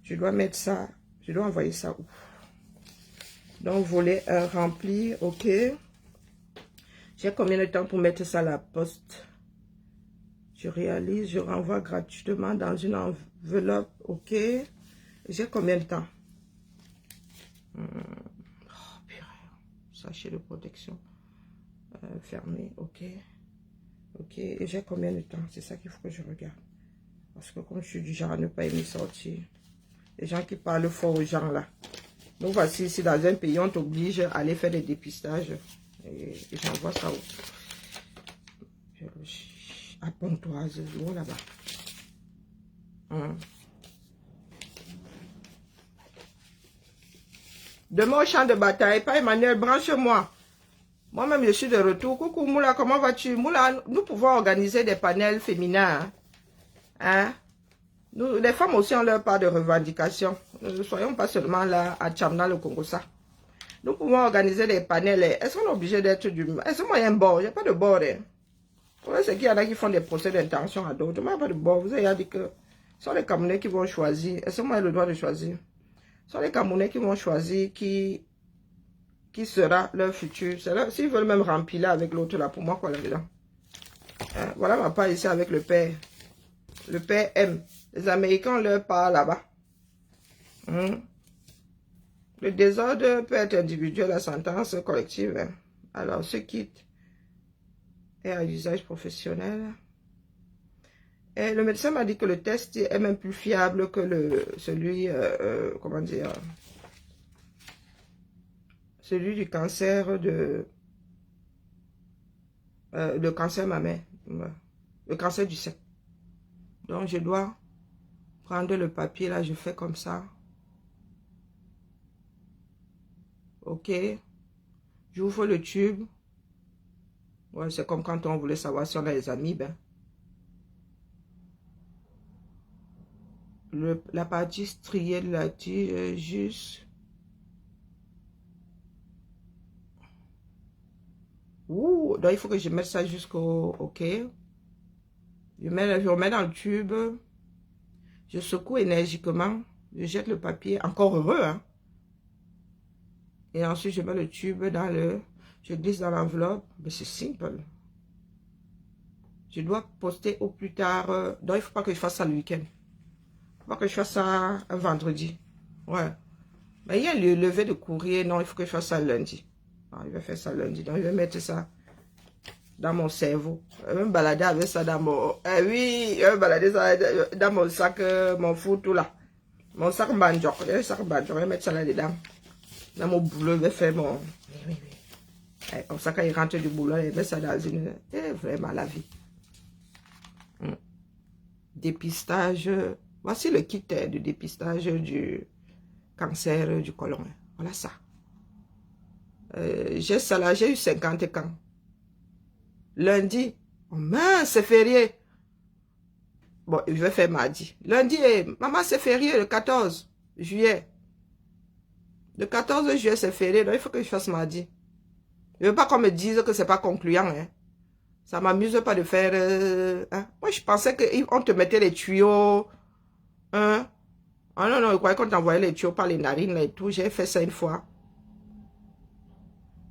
Je dois mettre ça, je dois envoyer ça où? Donc, volet remplir, ok? J'ai combien de temps pour mettre ça à la poste? Je réalise, je renvoie gratuitement dans une enveloppe, ok? J'ai combien de temps? Oh, purée. Sachet de protection. Fermé, ok. Ok, et j'ai combien de temps? C'est ça qu'il faut que je regarde. Parce que comme je suis du genre à ne pas aimer sortir. Les gens qui parlent fort aux gens là. Donc voici, ici dans un pays, on t'oblige à aller faire des dépistages. Et j'envoie ça à Pontoise, loin là-bas. Demain au champ de bataille, pas Emmanuel, branche-moi. Moi-même, je suis de retour. Coucou Moula, comment vas-tu? Moula, nous pouvons organiser des panels féminins. Hein? Nous, les femmes aussi ont leur part de revendication. Nous ne soyons pas seulement là à Tchamna, le Congo, ça. Nous pouvons organiser des panels. Est-ce qu'on est obligé d'être du... Est-ce qu'il y a un bord? Il n'y a pas de bord. Hein? C'est qu'il y en a qui font des procès d'intention à d'autres. Moi, il n'y a pas de bord. Vous avez dit que ce sont les Camerounais qui vont choisir. Est-ce que moi, j'ai le droit de choisir? Ce sont les Camerounais qui vont choisir qui sera leur futur. S'ils veulent même remplir là avec l'autre là, pour moi, quoi, là-dedans. Hein? Voilà ma part ici avec le père. Le père aime. Les Américains ont leur part là-bas. Le désordre peut être individuel, la sentence collective. Hein. Alors, ce kit est à usage professionnel. Et le médecin m'a dit que le test est même plus fiable que celui, comment dire, celui du cancer le cancer mammaire, le cancer du sein. Donc, je dois prendre le papier, là, je fais comme ça. Ok. J'ouvre le tube. Ouais, c'est comme quand on voulait savoir si on a les amibes. Hein. La partie striée de la tige, juste... Ouh, donc il faut que je mette ça jusqu'au... Ok. Je remets dans le tube. Je secoue énergiquement. Je jette le papier. Encore heureux, hein. Et ensuite, je mets le tube dans le... Je glisse dans l'enveloppe. Mais c'est simple. Je dois poster au plus tard. Donc, il ne faut pas que je fasse ça le week-end. Il ne faut pas que je fasse ça un vendredi. Ouais. Mais il y a le lever de courrier. Non, il faut que je fasse ça lundi. Non, je vais faire ça lundi. Donc, je vais mettre ça dans mon cerveau. Je vais me balader avec ça dans mon... oui, je vais me balader ça dans mon sac, mon four, tout là. Mon sac banjok. Je vais mettre ça là-dedans. Dans mon boulot, je vais faire mon... Oui. Comme ça, quand il rentre du boulot, il met ça dans une... vraiment la vie. Dépistage. Voici le kit de dépistage du cancer du côlon. Voilà ça. J'ai ça là, j'ai eu 50 ans. Lundi, oh mince, c'est férié. Bon, je vais faire mardi. Lundi, maman, c'est férié le 14 juillet. Le 14 juillet, c'est férié, donc il faut que je fasse mardi. Je ne veux pas qu'on me dise que c'est pas concluant. Hein. Ça ne m'amuse pas de faire... hein. Moi, je pensais qu'on te mettait les tuyaux. Hein. Ah non, je croyais qu'on t'envoyait les tuyaux par les narines et tout. J'ai fait ça une fois.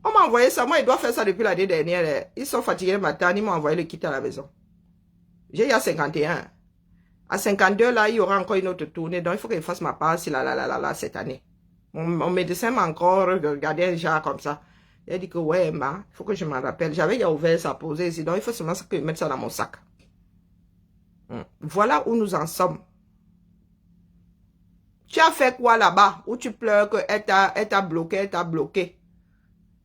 On m'a envoyé ça. Moi, il doit faire ça depuis l'année dernière. Ils sont fatigués le matin. Ils m'ont envoyé le kit à la maison. J'ai eu à 51. À 52, là, il y aura encore une autre tournée. Donc, il faut que je fasse ma part cette année. Mon médecin m'a encore regardé un genre comme ça. Il a dit que, ouais, Emma, il faut que je m'en rappelle. J'avais déjà ouvert ça, posé ici. Donc, il faut seulement que je mette ça dans mon sac. Voilà où nous en sommes. Tu as fait quoi là-bas? Où tu pleures qu'elle t'a bloqué, elle t'a bloqué.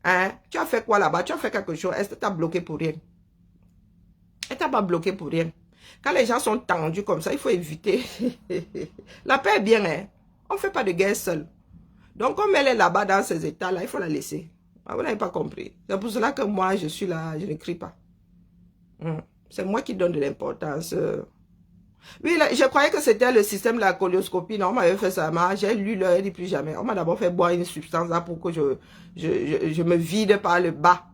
Hein? Tu as fait quoi là-bas? Tu as fait quelque chose. Est-ce que tu as bloqué pour rien? Elle t'a pas bloqué pour rien. Quand les gens sont tendus comme ça, il faut éviter. La paix est bien, hein? On ne fait pas de guerre seul. Donc, comme elle est là-bas dans ces états-là, il faut la laisser. Vous n'avez pas compris. C'est pour cela que moi, je suis là, je ne crie pas. C'est moi qui donne de l'importance. Oui, là, je croyais que c'était le système de la colonoscopie. Non, on m'avait fait ça. J'ai lu l'heure, dit plus jamais. On m'a d'abord fait boire une substance là pour que je me vide par le bas.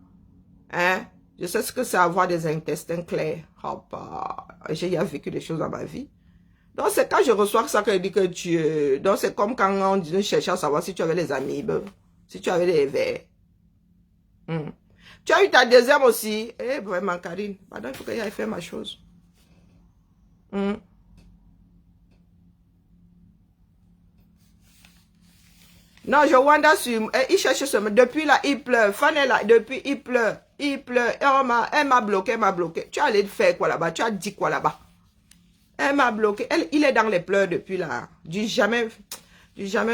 Hein? Je sais ce que c'est avoir des intestins clairs. Oh, bah, j'ai déjà vécu des choses dans ma vie. Donc, c'est quand je reçois ça que je dis que tu... Donc, c'est comme quand on dit, cherchait à savoir si tu avais les amibes, si tu avais les vers. Tu as eu ta deuxième aussi. Eh, vraiment, Karine. Pardon, il faut que j'aille faire ma chose. Non, je wanda sur... il cherche ce... Depuis là, il pleure. Fanny là, depuis, il pleure. Il pleure. Elle m'a bloqué, elle m'a bloqué. Tu as allé faire quoi là-bas? Tu as dit quoi là-bas? Elle m'a bloqué. Il est dans les pleurs depuis là. Du jamais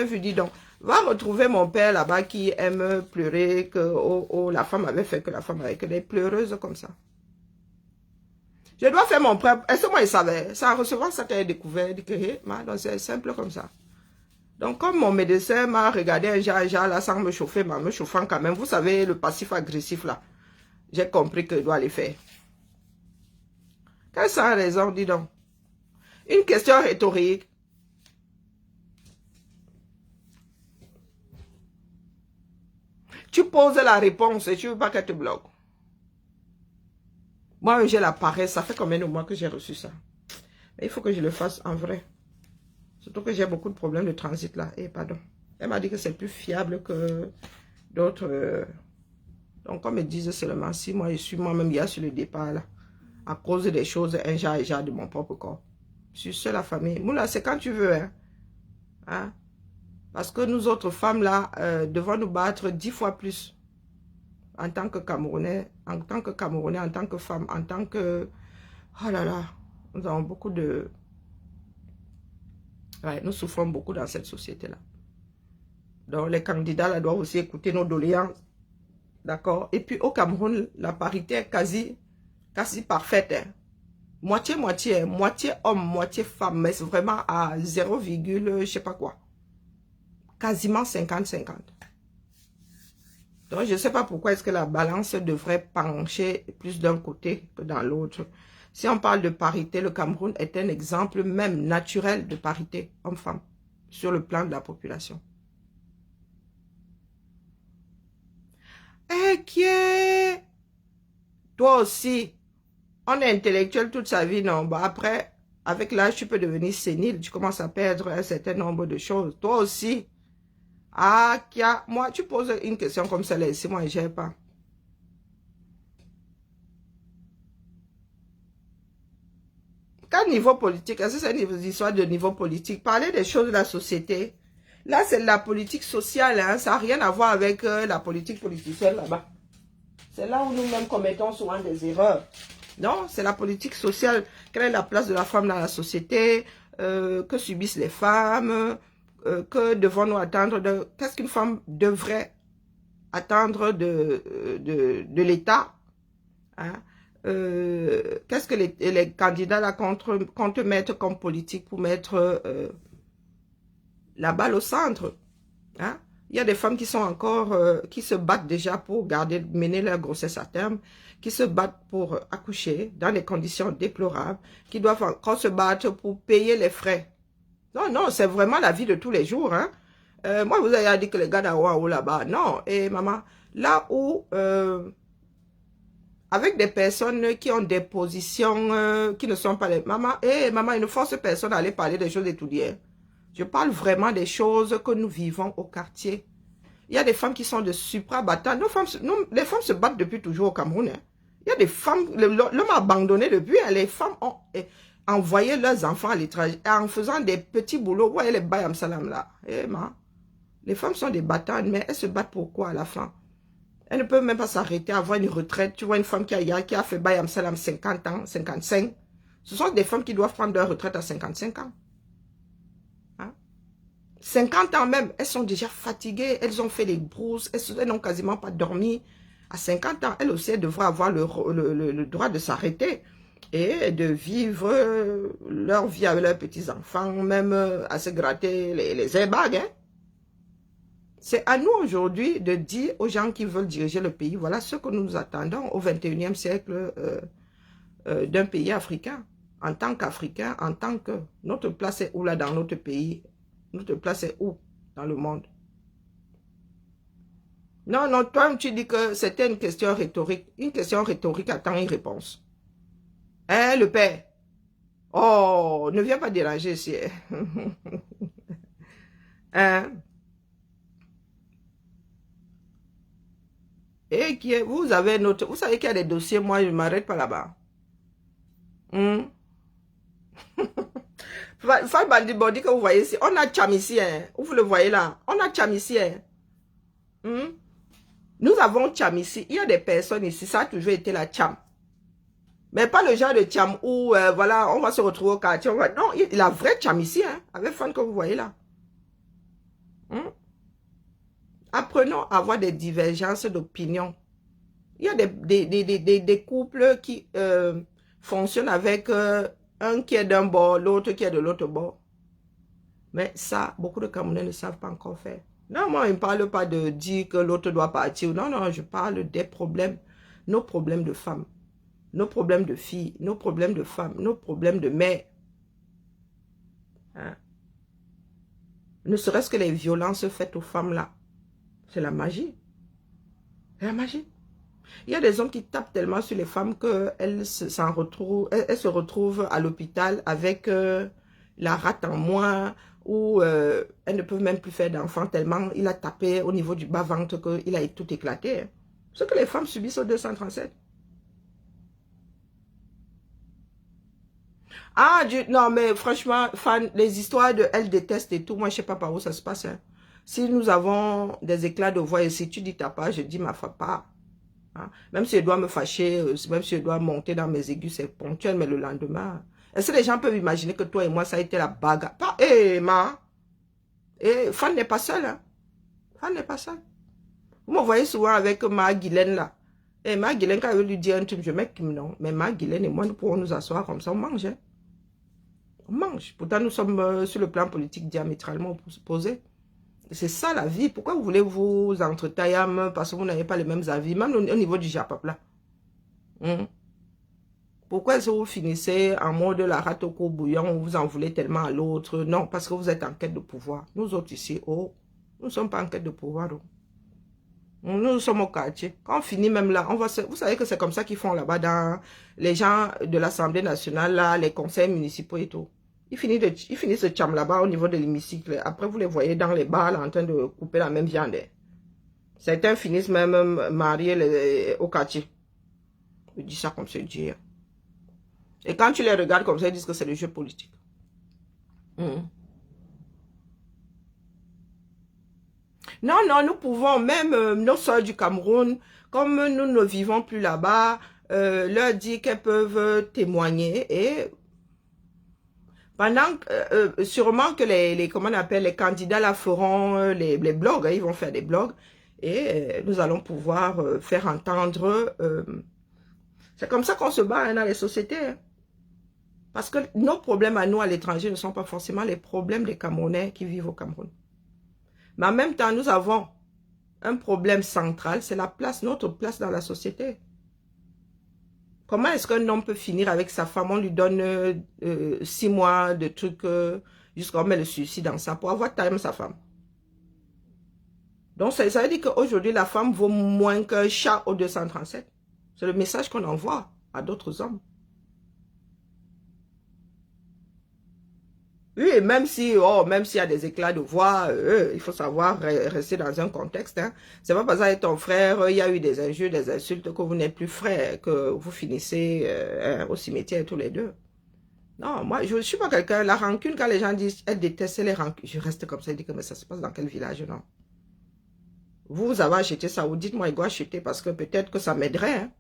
vu, dis donc. Va retrouver mon père là-bas qui aime pleurer, que la femme avait fait, que la femme avait, que des pleureuses comme ça. Je dois faire mon prêt. Est-ce que moi il savait? C'est en recevant ça qu'elle a découvert. Donc c'est simple comme ça. Donc, comme mon médecin m'a regardé un genre là, sans me chauffer, mais me chauffant quand même, vous savez, le passif agressif là, j'ai compris que je dois les faire. Quelle sans raison, dis donc. Une question rhétorique. Tu poses la réponse et tu ne veux pas qu'elle te bloque. Moi, j'ai la paresse. Ça fait combien de mois que j'ai reçu ça? Mais il faut que je le fasse en vrai. Surtout que j'ai beaucoup de problèmes de transit là. Et pardon. Elle m'a dit que c'est plus fiable que d'autres. Donc, comme ils disent seulement, si moi je suis moi-même hier sur le départ là, à cause des choses, un genre de mon propre corps. Je suis seule à famille. Moula, c'est quand tu veux. Hein? Parce que nous autres femmes là, devons nous battre 10 fois plus. En tant que Camerounais, en tant que femme, en tant que... Oh là là, nous avons beaucoup de... Ouais, nous souffrons beaucoup dans cette société-là. Donc, les candidats là doivent aussi écouter nos doléances. D'accord? Et puis, au Cameroun, la parité est quasi parfaite. Hein? Moitié-moitié. Moitié homme, moitié femme. Mais c'est vraiment à 0, je sais pas quoi. Quasiment 50-50. Donc, je ne sais pas pourquoi est-ce que la balance devrait pencher plus d'un côté que dans l'autre. Si on parle de parité, le Cameroun est un exemple même naturel de parité homme-femme sur le plan de la population. Eh, qui est... Toi aussi, on est intellectuel toute sa vie, non? Bah, après, avec l'âge, tu peux devenir sénile, tu commences à perdre un certain nombre de choses. Toi aussi. Ah, moi, tu poses une question comme celle-là, si moi, je n'ai pas. Quel niveau politique? Est-ce que c'est une histoire de niveau politique? Parler des choses de la société. Là, c'est la politique sociale, hein? Ça n'a rien à voir avec la politique politicienne là-bas. C'est là où nous-mêmes commettons souvent des erreurs. Non, c'est la politique sociale. Quelle est la place de la femme dans la société? Que subissent les femmes? Que devons-nous attendre de... Qu'est-ce qu'une femme devrait attendre de l'État? Hein? Qu'est-ce que les candidats là comptent mettre comme politique pour mettre la balle au centre? Hein? Il y a des femmes qui sont encore, qui se battent déjà pour mener leur grossesse à terme, qui se battent pour accoucher dans des conditions déplorables, qui doivent encore se battre pour payer les frais. Non, non, c'est vraiment la vie de tous les jours. Hein? Moi, vous avez dit que les gars d'Aouaou là-bas, non. Et maman, là où, avec des personnes qui ont des positions qui ne sont pas les... Maman, maman, il ne force personne à aller parler des choses étudiées. Je parle vraiment des choses que nous vivons au quartier. Il y a des femmes qui sont de supra-battantes. Les femmes se battent depuis toujours au Cameroun. Hein. Il y a des femmes, l'homme a abandonné depuis. Les femmes ont envoyé leurs enfants à l'étranger en faisant des petits boulots. Vous voyez les Bayam Salam là. Les femmes sont des battantes, mais elles se battent pourquoi à la fin? Elles ne peuvent même pas s'arrêter à avoir une retraite. Tu vois une femme qui a fait Bayam Salam 50 ans, 55. Ce sont des femmes qui doivent prendre leur retraite à 55 ans. 50 ans même, elles sont déjà fatiguées, elles ont fait des brousses, elles n'ont quasiment pas dormi. À 50 ans, elles aussi, elles devraient avoir le droit de s'arrêter et de vivre leur vie avec leurs petits-enfants, même à se gratter les airbags. Hein. C'est à nous aujourd'hui de dire aux gens qui veulent diriger le pays, voilà ce que nous attendons au 21e siècle d'un pays africain. En tant qu'Africain, en tant que... Notre place est où là dans notre pays? Notre place est où dans le monde? Non, non, toi, tu dis que c'était une question rhétorique. Une question rhétorique attend une réponse. Hein, le père? Oh, ne viens pas déranger ici. Hein? Et vous avez notre... Vous savez qu'il y a des dossiers, moi, je ne m'arrête pas là-bas. Fall Bandi Bandi que vous voyez ici, on a Cham ici, hein. Vous le voyez là, on a Cham ici, hein. Nous avons Cham ici, il y a des personnes ici, ça a toujours été la Cham. Mais pas le genre de Cham où, voilà, on va se retrouver au quartier. Non, la vraie Cham ici, hein, avec Fan que vous voyez là. Apprenons à avoir des divergences d'opinion. Il y a des couples qui fonctionnent avec un qui est d'un bord, l'autre qui est de l'autre bord. Mais ça, beaucoup de Camerounais ne savent pas encore faire. Non, moi, je ne parle pas de dire que l'autre doit partir. Non, non, je parle des problèmes. Nos problèmes de femmes, nos problèmes de filles, nos problèmes de femmes, nos problèmes de mères. Hein? Ne serait-ce que les violences faites aux femmes là. C'est la magie. C'est la magie. Il y a des hommes qui tapent tellement sur les femmes qu'elles se retrouvent à l'hôpital avec la rate en moins, ou elles ne peuvent même plus faire d'enfants tellement il a tapé au niveau du bas-ventre qu'il a tout éclaté. Hein. Ce que les femmes subissent au 237. Ah, non, mais franchement, les histoires de elle déteste et tout, moi, je ne sais pas par où ça se passe. Hein. Si nous avons des éclats de voix et si tu dis ta part, je dis ma part. Hein. Même si je dois me fâcher, même si je dois monter dans mes aigus, c'est ponctuel, mais le lendemain... Est-ce que les gens peuvent imaginer que toi et moi, ça a été la bagarre? Fan n'est pas seule. Hein. Fan n'est pas seule. Vous me voyez souvent avec Ma Guylaine là. Et Ma Guylaine, quand elle veut lui dire un truc, je mets non. Mais Ma Guylaine et moi, nous pourrons nous asseoir comme ça, on mange. Hein. On mange. Pourtant, nous sommes sur le plan politique diamétralement opposés. C'est ça la vie. Pourquoi vous voulez vous entretailler parce que vous n'avez pas les mêmes avis, même au niveau du Japap là. Pourquoi est-ce que vous finissez en mode la rate au cou bouillon, où vous en voulez tellement à l'autre? Non, parce que vous êtes en quête de pouvoir. Nous autres ici, nous ne sommes pas en quête de pouvoir. Donc. Nous sommes au quartier. Quand on finit même là, vous savez que c'est comme ça qu'ils font là-bas dans les gens de l'Assemblée nationale, là, les conseils municipaux et tout. Ils finissent ce cham là-bas au niveau de l'hémicycle. Après, vous les voyez dans les bars là, en train de couper la même viande. Certains finissent même mariés au quartier. Je dis ça comme c'est dire. Et quand tu les regardes comme ça, ils disent que c'est le jeu politique. Non, non, nous pouvons, même nos soeurs du Cameroun, comme nous ne vivons plus là-bas, leur dire qu'elles peuvent témoigner et pendant sûrement que comment on appelle, les candidats là feront les blogs, hein, ils vont faire des blogs et nous allons pouvoir faire entendre. C'est comme ça qu'on se bat hein, dans les sociétés. Hein. Parce que nos problèmes à nous à l'étranger ne sont pas forcément les problèmes des Camerounais qui vivent au Cameroun. Mais en même temps, nous avons un problème central, c'est la place, notre place dans la société. Comment est-ce qu'un homme peut finir avec sa femme? On lui donne 6 mois de trucs jusqu'à mettre le suicide dans ça pour avoir time sa femme. Donc, ça veut dire qu'aujourd'hui, la femme vaut moins qu'un chat au 237. C'est le message qu'on envoie à d'autres hommes. Oui, et même s'il y a des éclats de voix, il faut savoir rester dans un contexte. Hein. C'est pas parce que ton frère, il y a eu des injures, des insultes, que vous n'êtes plus frères, que vous finissez au cimetière tous les deux. Non, moi, je ne suis pas quelqu'un, la rancune, quand les gens disent, elle déteste les rancunes, je reste comme ça, je dis que mais ça se passe dans quel village, non? Vous avez acheté ça, vous dites, moi, il doit acheter parce que peut-être que ça m'aiderait. Hein.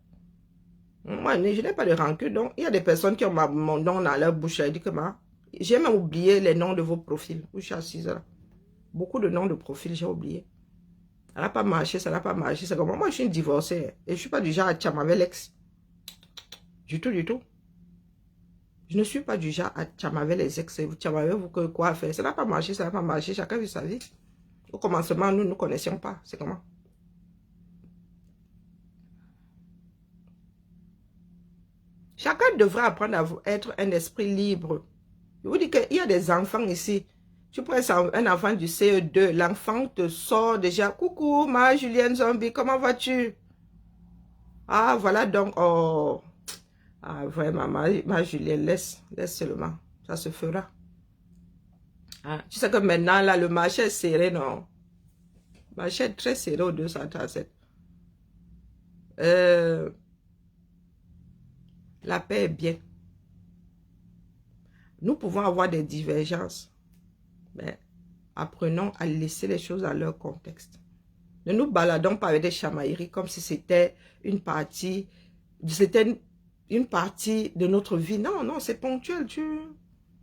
Moi, je n'ai pas de rancune, donc il y a des personnes qui ont mon nom dans leur bouche, je dis que moi, j'ai même oublié les noms de vos profils. Où je suis assise là. Beaucoup de noms de profils, j'ai oublié. Ça n'a pas marché, ça n'a pas marché. C'est comme moi, je suis une divorcée. Et je ne suis pas du genre à tcham avec l'ex. Du tout, du tout. Je ne suis pas du genre à tcham avec les ex. Vous tcham avec vous, quoi faire? Ça n'a pas marché, ça n'a pas marché. Chacun vit sa vie. Au commencement, nous ne connaissions pas. C'est comment? Chacun devrait apprendre à être un esprit libre. Je vous dis qu'il y a des enfants ici. Tu prends un enfant du CE2, l'enfant te sort déjà. Coucou, ma Julienne Zombie, comment vas-tu? Ah, voilà donc, oh. Ah, vraiment, ma Julienne, laisse seulement. Ça se fera. Ah, tu sais que maintenant, là, le marché est serré, non? Le marché est très serré au 237. La paix est bien. Nous pouvons avoir des divergences, mais apprenons à laisser les choses à leur contexte. Ne nous baladons pas avec des chamailleries comme si c'était une partie de notre vie. Non, non, c'est ponctuel.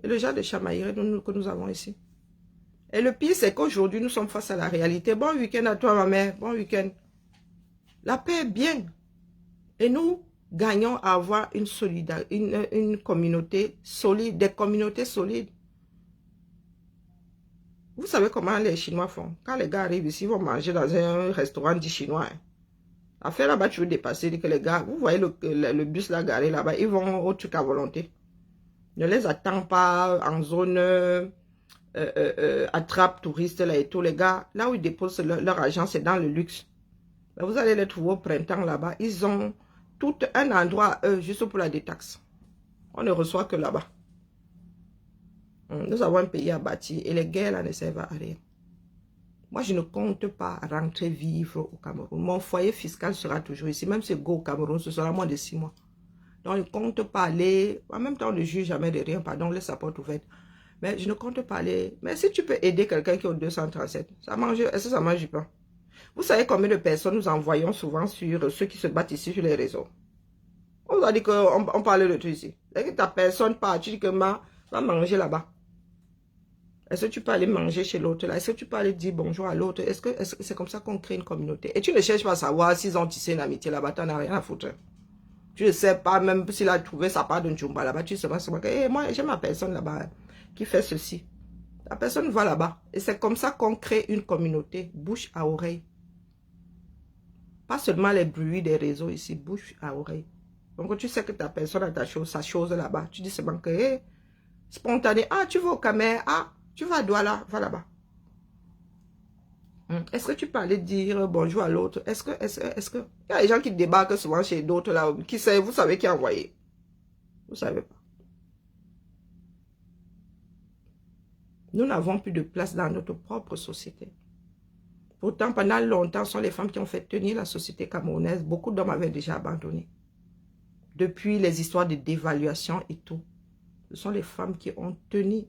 Et le genre de chamaillerie que nous avons ici. Et le pire, c'est qu'aujourd'hui, nous sommes face à la réalité. Bon week-end à toi, ma mère. Bon week-end. La paix est bien. Et nous gagnons à avoir une communauté solide, des communautés solides. Vous savez comment les Chinois font? Quand les gars arrivent ici, ils vont manger dans un restaurant dit chinois. Affaire là-bas, tu veux dépasser, que les gars, vous voyez le bus là garé là-bas, ils vont au truc à volonté. Ne les attends pas en zone attrape touriste là et tout. Les gars, là où ils déposent leur argent, c'est dans le luxe. Mais vous allez les trouver au printemps là-bas. Ils ont tout un endroit à eux, juste pour la détaxe. On ne reçoit que là-bas. Nous avons un pays à bâtir et les guerres là ne servent à rien. Moi, je ne compte pas rentrer vivre au Cameroun. Mon foyer fiscal sera toujours ici. Même si go au Cameroun, ce sera moins de 6 mois. Donc, je ne compte pas aller. En même temps, on ne juge jamais de rien. Pardon, laisse la porte ouverte. Mais je ne compte pas aller. Mais si tu peux aider quelqu'un qui est au 237, ça mange. Est-ce que ça mange du pain? Vous savez combien de personnes nous envoyons souvent sur ceux qui se battent ici sur les réseaux? On vous a dit qu'on parlait de tout ici. Et que ta personne part, tu dis que va manger là-bas. Est-ce que tu peux aller manger chez l'autre là? Est-ce que tu peux aller dire bonjour à l'autre? Est-ce que c'est comme ça qu'on crée une communauté? Et tu ne cherches pas à savoir s'ils ont tissé une amitié là-bas, tu n'en as rien à foutre. Tu ne sais pas, même s'il a trouvé sa part de Njumba là-bas, tu sais pas que hey, moi j'ai ma personne là-bas qui fait ceci. La personne va là-bas. Et c'est comme ça qu'on crée une communauté, bouche à oreille. Pas seulement les bruits des réseaux ici, bouche à oreille. Donc tu sais que ta personne a sa chose là-bas. Tu dis seulement que hey, spontané, ah tu vas au Camer, ah tu vas à Douala, va là-bas. Est-ce que tu peux aller dire bonjour à l'autre? Est-ce que... Il y a des gens qui débarquent souvent chez d'autres là. Qui sait, vous savez qui a envoyé? Vous savez pas. Nous n'avons plus de place dans notre propre société. Pourtant, pendant longtemps, ce sont les femmes qui ont fait tenir la société camerounaise. Beaucoup d'hommes avaient déjà abandonné. Depuis les histoires de dévaluation et tout. Ce sont les femmes qui ont tenu,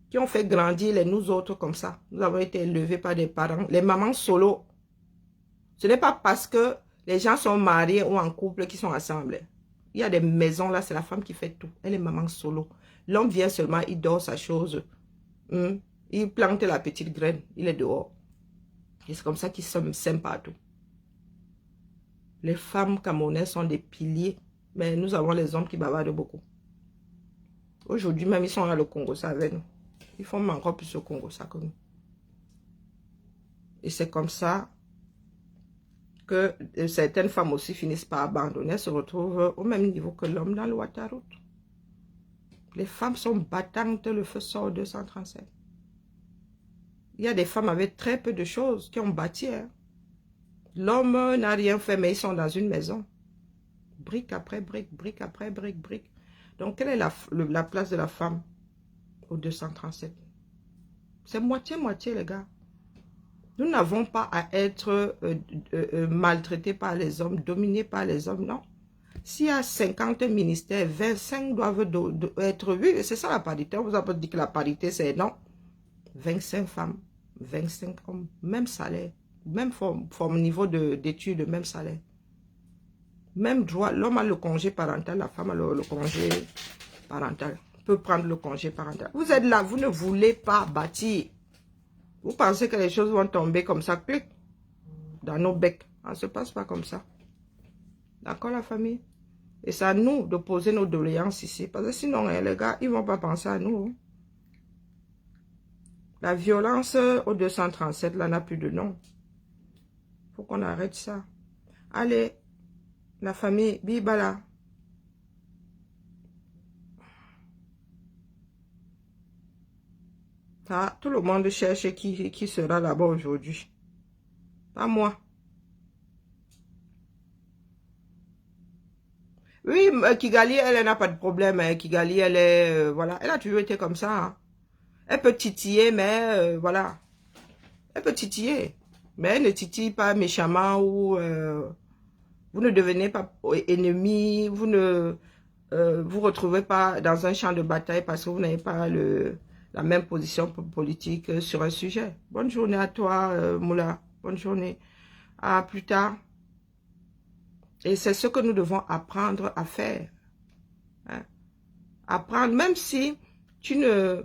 qui ont fait grandir nous autres comme ça. Nous avons été élevés par des parents, les mamans solo. Ce n'est pas parce que les gens sont mariés ou en couple qui sont ensemble. Il y a des maisons là, c'est la femme qui fait tout. Elle est maman solo. L'homme vient seulement, il dort sa chose. Il plante la petite graine, il est dehors. Et c'est comme ça qu'ils s'aiment partout. Les femmes camerounaises sont des piliers, mais nous avons les hommes qui bavardent beaucoup. Aujourd'hui même, ils sont là le Congo, ça avec nous. Ils font encore plus au Congo, ça que nous. Et c'est comme ça que certaines femmes aussi finissent par abandonner, se retrouvent au même niveau que l'homme dans le Ouattara. Les femmes sont battantes, le feu sort au 237. Il y a des femmes avec très peu de choses qui ont bâti. Hein. L'homme n'a rien fait, mais ils sont dans une maison. Brique après brique, brique après brique, brique. Donc, quelle est la place de la femme au 237? C'est moitié-moitié, les gars. Nous n'avons pas à être maltraités par les hommes, dominés par les hommes, non. S'il y a 50 ministères, 25 doivent être... Oui, c'est ça la parité. On vous a pas dit que la parité, c'est non. 25 femmes, 25 hommes, même salaire, même niveau d'études, même salaire. Même droit, l'homme a le congé parental, la femme a le congé parental. Peut prendre le congé parental. Vous êtes là, vous ne voulez pas bâtir. Vous pensez que les choses vont tomber comme ça, clic, dans nos becs. Ça ne se passe pas comme ça. D'accord, la famille? Et c'est à nous de poser nos doléances ici. Parce que sinon, les gars, ils ne vont pas penser à nous. La violence au 237, là, n'a plus de nom. Il faut qu'on arrête ça. Allez, la famille, bibala. Ah, tout le monde cherche qui sera là-bas aujourd'hui. Pas moi. Oui, Kigali, elle n'a pas de problème. Hein. Kigali, elle est... voilà, elle a toujours été comme ça. Hein. Elle peut titiller, mais voilà. Elle peut titiller. Mais elle ne titille pas méchamment ou... vous ne devenez pas ennemi. Vous ne vous retrouvez pas dans un champ de bataille parce que vous n'avez pas la même position politique sur un sujet. Bonne journée à toi, Moula. Bonne journée. À plus tard. Et c'est ce que nous devons apprendre à faire. Hein? Apprendre, même si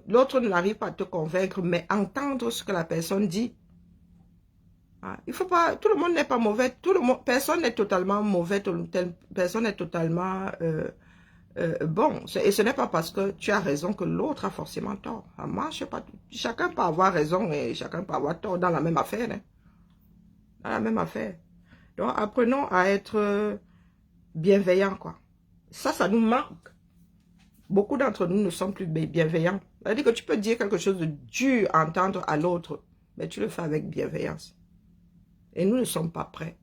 l'autre n'arrive pas à te convaincre, mais entendre ce que la personne dit. Hein? Il faut pas, tout le monde n'est pas mauvais, personne n'est totalement mauvais, personne n'est totalement bon. Et ce n'est pas parce que tu as raison que l'autre a forcément tort. Ça marche pas. Chacun peut avoir raison et chacun peut avoir tort dans la même affaire. Hein? Dans la même affaire. Donc, apprenons à être bienveillants, quoi. Ça nous manque. Beaucoup d'entre nous ne sont plus bienveillants. C'est-à-dire que tu peux dire quelque chose de dur à entendre à l'autre, mais tu le fais avec bienveillance. Et nous ne sommes pas prêts.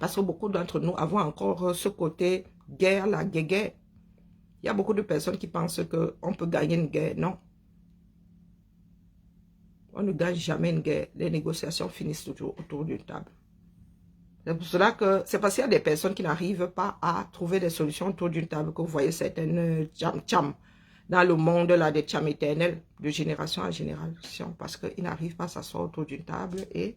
Parce que beaucoup d'entre nous avons encore ce côté guerre, la guerre. Il y a beaucoup de personnes qui pensent qu'on peut gagner une guerre. Non. On ne gagne jamais une guerre. Les négociations finissent toujours autour d'une table. C'est pour cela que c'est parce qu'il y a des personnes qui n'arrivent pas à trouver des solutions autour d'une table que vous voyez certaines tcham dans le monde là, des tcham éternels de génération en génération parce qu'ils n'arrivent pas à s'asseoir autour d'une table et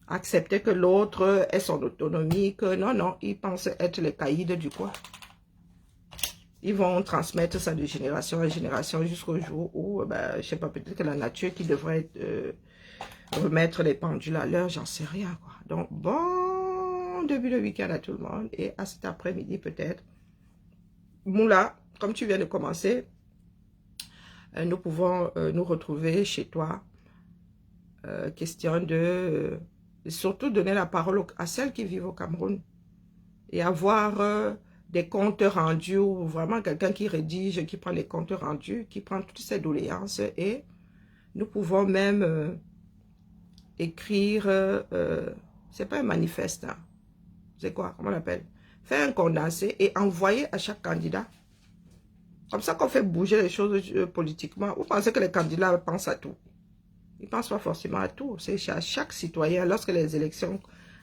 accepter que l'autre ait son autonomie, que non, ils pensent être les caïds du coin. Ils vont transmettre ça de génération en génération jusqu'au jour où, je ne sais pas, peut-être que la nature qui devrait remettre les pendules à l'heure, j'en sais rien, quoi. Donc, bon début de week-end à tout le monde. Et à cet après-midi, peut-être. Moula, comme tu viens de commencer, nous pouvons nous retrouver chez toi. Question de surtout donner la parole à celles qui vivent au Cameroun. Et avoir des comptes rendus, ou vraiment quelqu'un qui rédige, qui prend les comptes rendus, qui prend toutes ces doléances. Et nous pouvons même... écrire, c'est pas un manifeste, hein. C'est quoi, comment on l'appelle? Faire un condensé et envoyer à chaque candidat. Comme ça qu'on fait bouger les choses politiquement. Vous pensez que les candidats pensent à tout? Ils ne pensent pas forcément à tout. C'est à chaque citoyen, lorsque les élections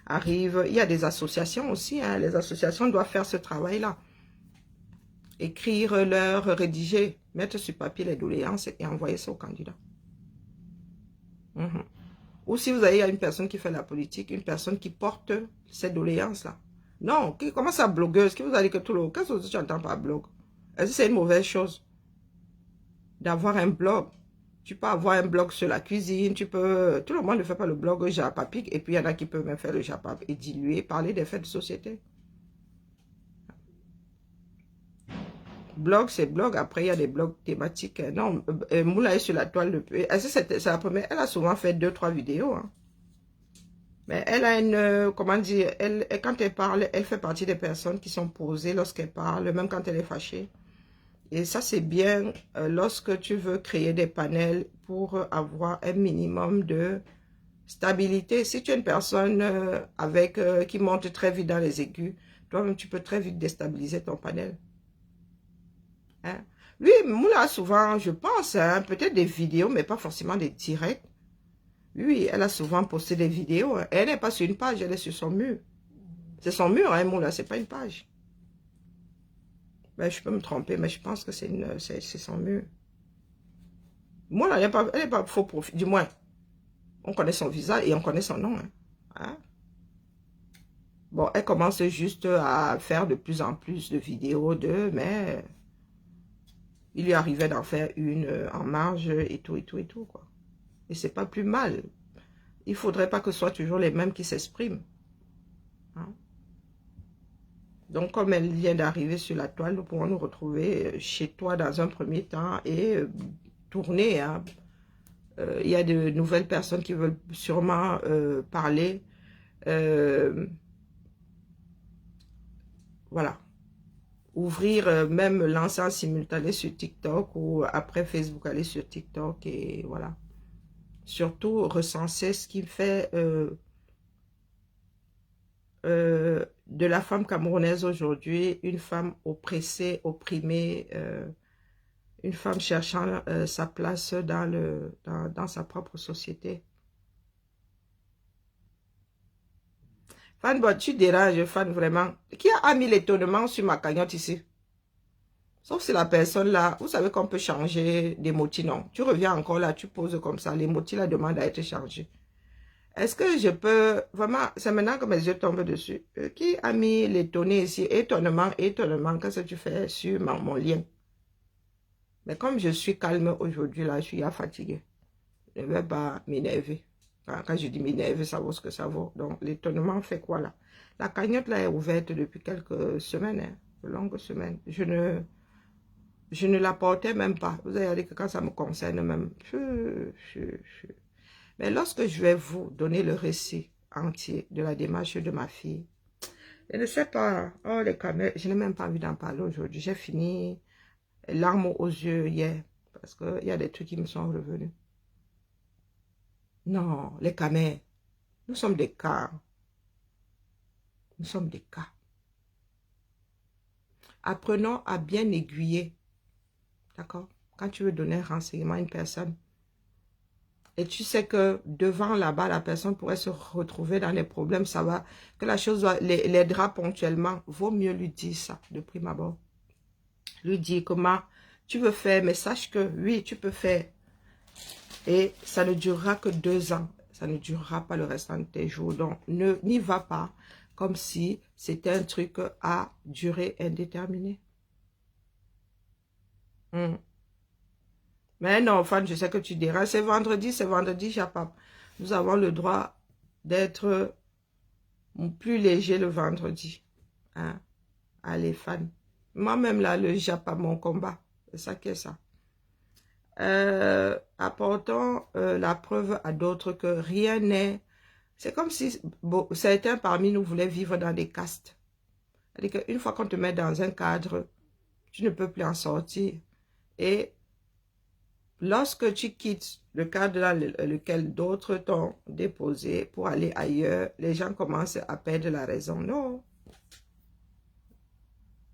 arrivent, il y a des associations aussi, hein. Les associations doivent faire ce travail-là. Écrire rédiger, mettre sur papier les doléances et envoyer ça aux candidats. Ou si vous avez une personne qui fait la politique, une personne qui porte ces doléances-là. Non, qui commence à blogueuse, qui vous a dit que tout le... Qu'est-ce que tu entends par blog? Est-ce que c'est une mauvaise chose d'avoir un blog? Tu peux avoir un blog sur la cuisine, tu peux... Tout le monde ne fait pas le blog Japapic, et puis il y en a qui peuvent même faire le Japap et diluer, parler des faits de société. Blog, c'est blog. Après, il y a des blogs thématiques. Non, Moula est sur la toile depuis. C'est la première. Elle a souvent fait 2-3 vidéos. Hein. Mais elle a une... comment dire, quand elle parle, elle fait partie des personnes qui sont posées lorsqu'elle parle, même quand elle est fâchée. Et ça, c'est bien lorsque tu veux créer des panels pour avoir un minimum de stabilité. Si tu es une personne qui monte très vite dans les aigus, toi-même, tu peux très vite déstabiliser ton panel. Hein? Lui, Moula, souvent, je pense, hein, peut-être des vidéos, mais pas forcément des directs. Oui, elle a souvent posté des vidéos. Hein. Elle n'est pas sur une page, elle est sur son mur. C'est son mur, hein, Moula, c'est pas une page. Ben, je peux me tromper, mais je pense que c'est son mur. Moula, elle n'est pas faux profil. Du moins, on connaît son visage et on connaît son nom. Hein. Hein? Bon, elle commence juste à faire de plus en plus de vidéos mais... il lui arrivait d'en faire une en marge et tout, quoi. Et c'est pas plus mal. Il faudrait pas que ce soit toujours les mêmes qui s'expriment. Hein? Donc, comme elle vient d'arriver sur la toile, nous pourrons nous retrouver chez toi dans un premier temps et tourner. Hein? Il y a de nouvelles personnes qui veulent sûrement parler. Voilà. ouvrir, même lancer en simultané sur TikTok ou après Facebook, aller sur TikTok et voilà. Surtout recenser ce qui fait de la femme camerounaise aujourd'hui une femme oppressée, opprimée, une femme cherchant sa place dans sa propre société. Fan, bon, tu déranges, Fan, vraiment. Qui a mis l'étonnement sur ma cagnotte ici? Sauf si la personne là, vous savez qu'on peut changer des motifs, non? Tu reviens encore là, tu poses comme ça, les motifs là demandent à être changés. Est-ce que je peux, vraiment, c'est maintenant que mes yeux tombent dessus. Qui a mis l'étonné ici? Étonnement, étonnement, qu'est-ce que tu fais sur mon lien? Mais comme je suis calme aujourd'hui là, je suis fatiguée. Je ne vais pas m'énerver. Quand je dis m'énerver, ça vaut ce que ça vaut. Donc l'étonnement fait quoi là? La cagnotte là est ouverte depuis quelques semaines, hein, longues semaines. Je ne la portais même pas. Vous allez dire que quand ça me concerne même. Mais lorsque je vais vous donner le récit entier de la démarche de ma fille, je ne sais pas. Oh, les caméras, je n'ai même pas envie d'en parler aujourd'hui. J'ai fini larmes aux yeux hier. Parce qu'il y a des trucs qui me sont revenus. Non, les caméras. Nous sommes des cas. Nous sommes des cas. Apprenons à bien aiguiller. D'accord? Quand tu veux donner un renseignement à une personne, et tu sais que devant là-bas, la personne pourrait se retrouver dans des problèmes, ça va, que la chose l'aidera ponctuellement, vaut mieux lui dire ça de prime abord. Lui dire comment tu veux faire, mais sache que oui, tu peux faire. Et ça ne durera que 2 ans. Ça ne durera pas le restant de tes jours. Donc, n'y va pas comme si c'était un truc à durée indéterminée. Mais non, Fan, je sais que tu diras, c'est vendredi, Japap. Nous avons le droit d'être plus léger le vendredi. Hein? Allez, Fan. Moi-même, là, le Japap, mon combat. C'est ça qui est ça. Apportons la preuve à d'autres que rien n'est... C'est comme si certains parmi nous voulaient vivre dans des castes. C'est-à-dire qu'une fois qu'on te met dans un cadre, tu ne peux plus en sortir. Et lorsque tu quittes le cadre dans lequel d'autres t'ont déposé pour aller ailleurs, les gens commencent à perdre la raison. Non.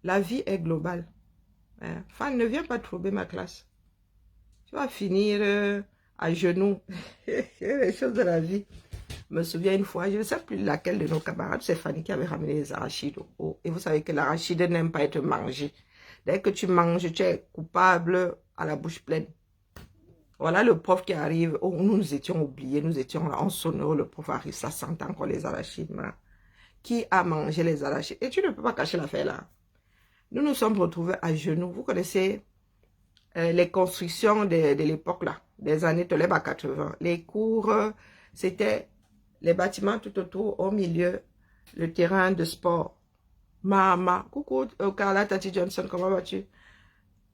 La vie est globale. Hein? Fan, ne viens pas trouver ma classe. Tu vas finir à genoux. Les choses de la vie. Je me souviens une fois, je ne sais plus laquelle de nos camarades, c'est Fanny qui avait ramené les arachides au haut. Et vous savez que l'arachide n'aime pas être mangé. Dès que tu manges, tu es coupable à la bouche pleine. Voilà le prof qui arrive. Oh, nous étions oubliés, nous étions là, on sonore, le prof arrive, ça sent encore les arachides. Qui a mangé les arachides? Et tu ne peux pas cacher l'affaire là. Nous nous sommes retrouvés à genoux. Vous connaissez les constructions de l'époque là, des années Tolèbe à 80. Les cours, c'était les bâtiments tout autour, au milieu, le terrain de sport. Mama, coucou Carla Tati Johnson, comment vas-tu?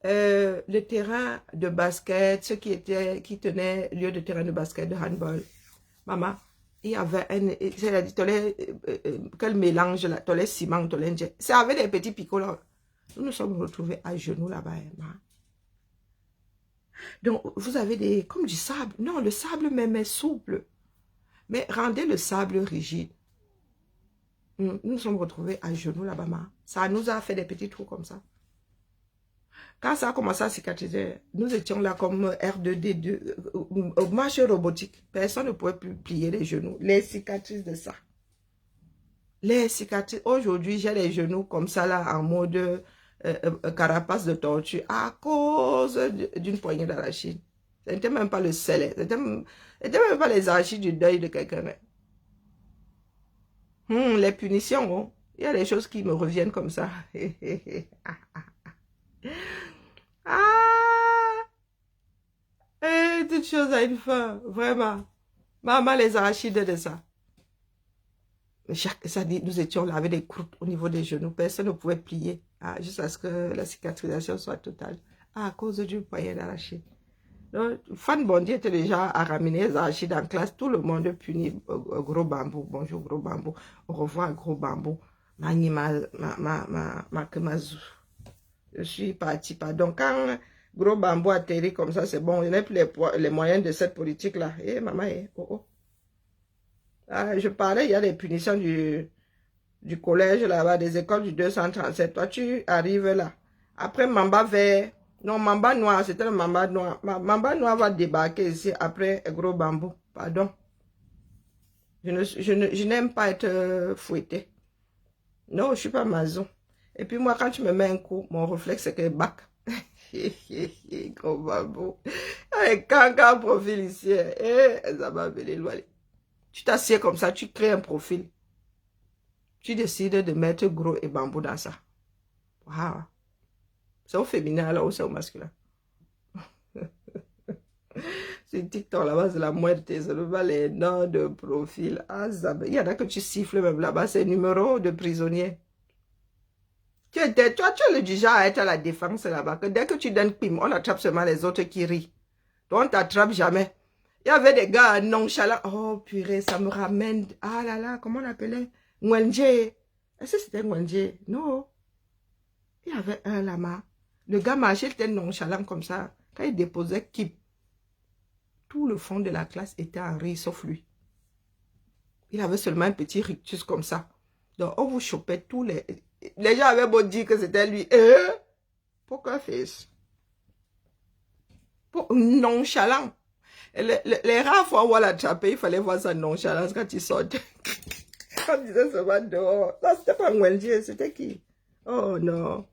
Le terrain de basket, ceux qui tenaient lieu de terrain de basket, de handball. Maman, il y avait quel mélange là, tolé ciment, tolé. C'est avec des petits picots là. Nous nous sommes retrouvés à genoux là-bas. Donc, vous avez comme du sable. Non, le sable même est souple. Mais rendez le sable rigide. Nous nous sommes retrouvés à genoux là-bas. Ça nous a fait des petits trous comme ça. Quand ça a commencé à cicatriser, nous étions là comme R2D2, marche robotique. Personne ne pouvait plus plier les genoux. Les cicatrices de ça. Les cicatrices. Aujourd'hui, j'ai les genoux comme ça là, en mode carapace de tortue, à cause d'une poignée d'arachide. Ce n'était même pas le sel. Ce n'était même pas les arachides du deuil de quelqu'un. Les punitions, oh. Il y a des choses qui me reviennent comme ça. Toute chose a une fin, vraiment. Maman, les arachides de ça. Ça dit, nous étions là avec des croûtes au niveau des genoux. Personne ne pouvait plier. Jusqu'à ce que la cicatrisation soit totale. À cause du poignet d'arachide. Fan Bondi était déjà à ramener les arachides en classe. Tout le monde punit Gros Bambou. Bonjour Gros Bambou. Au revoir Gros Bambou. Mani ma kemazou. Je suis parti. Pardon. Quand Gros Bambou atterrit comme ça, c'est bon. Il n'y a plus les moyens de cette politique-là. Eh, maman, oh, oh. Ah, je parlais, il y a des punitions du collège là-bas, des écoles du 237. Toi, tu arrives là. Après, Mamba vert. Non, Mamba noir, c'était le Mamba noir. Mamba noir va débarquer ici après Gros Bambou. Pardon. Je n'aime pas être fouetté. Non, je ne suis pas mason. Et puis moi, quand tu me mets un coup, mon réflexe, c'est que bac. Gros Bambou. Avec un profil ici. Ça va venir loin. Tu t'assieds comme ça, tu crées un profil. Tu décides de mettre Gros et Bambou dans ça. Wow. C'est au féminin là ou c'est au masculin? C'est TikTok là-bas, c'est la muerte. C'est les noms de profil. Ah, il y en a que tu siffles même là-bas, c'est numéro de prisonnier. Toi, tu es du genre à être à la défense là-bas. Que dès que tu donnes pim, on attrape seulement les autres qui rient. Donc on ne t'attrape jamais. Il y avait des gars nonchalants. Oh purée, ça me ramène. Ah là là, comment on appelait? Ngwenje. Est-ce que c'était Ngwenje? Non. Il y avait un lama. Le gars marchait, il était nonchalant comme ça. Quand il déposait Kip, tout le fond de la classe était en rire, sauf lui. Il avait seulement un petit rictus comme ça. Donc, on vous chopait tous les... Les gens avaient beau dire que c'était lui. Pourquoi faire ça? Nonchalant. Les rares fois où on l'attrapait, il fallait voir sa nonchalance quand il sortait. On disait seulement dehors. Non, c'était pas Ngwenje, c'était qui? Oh non.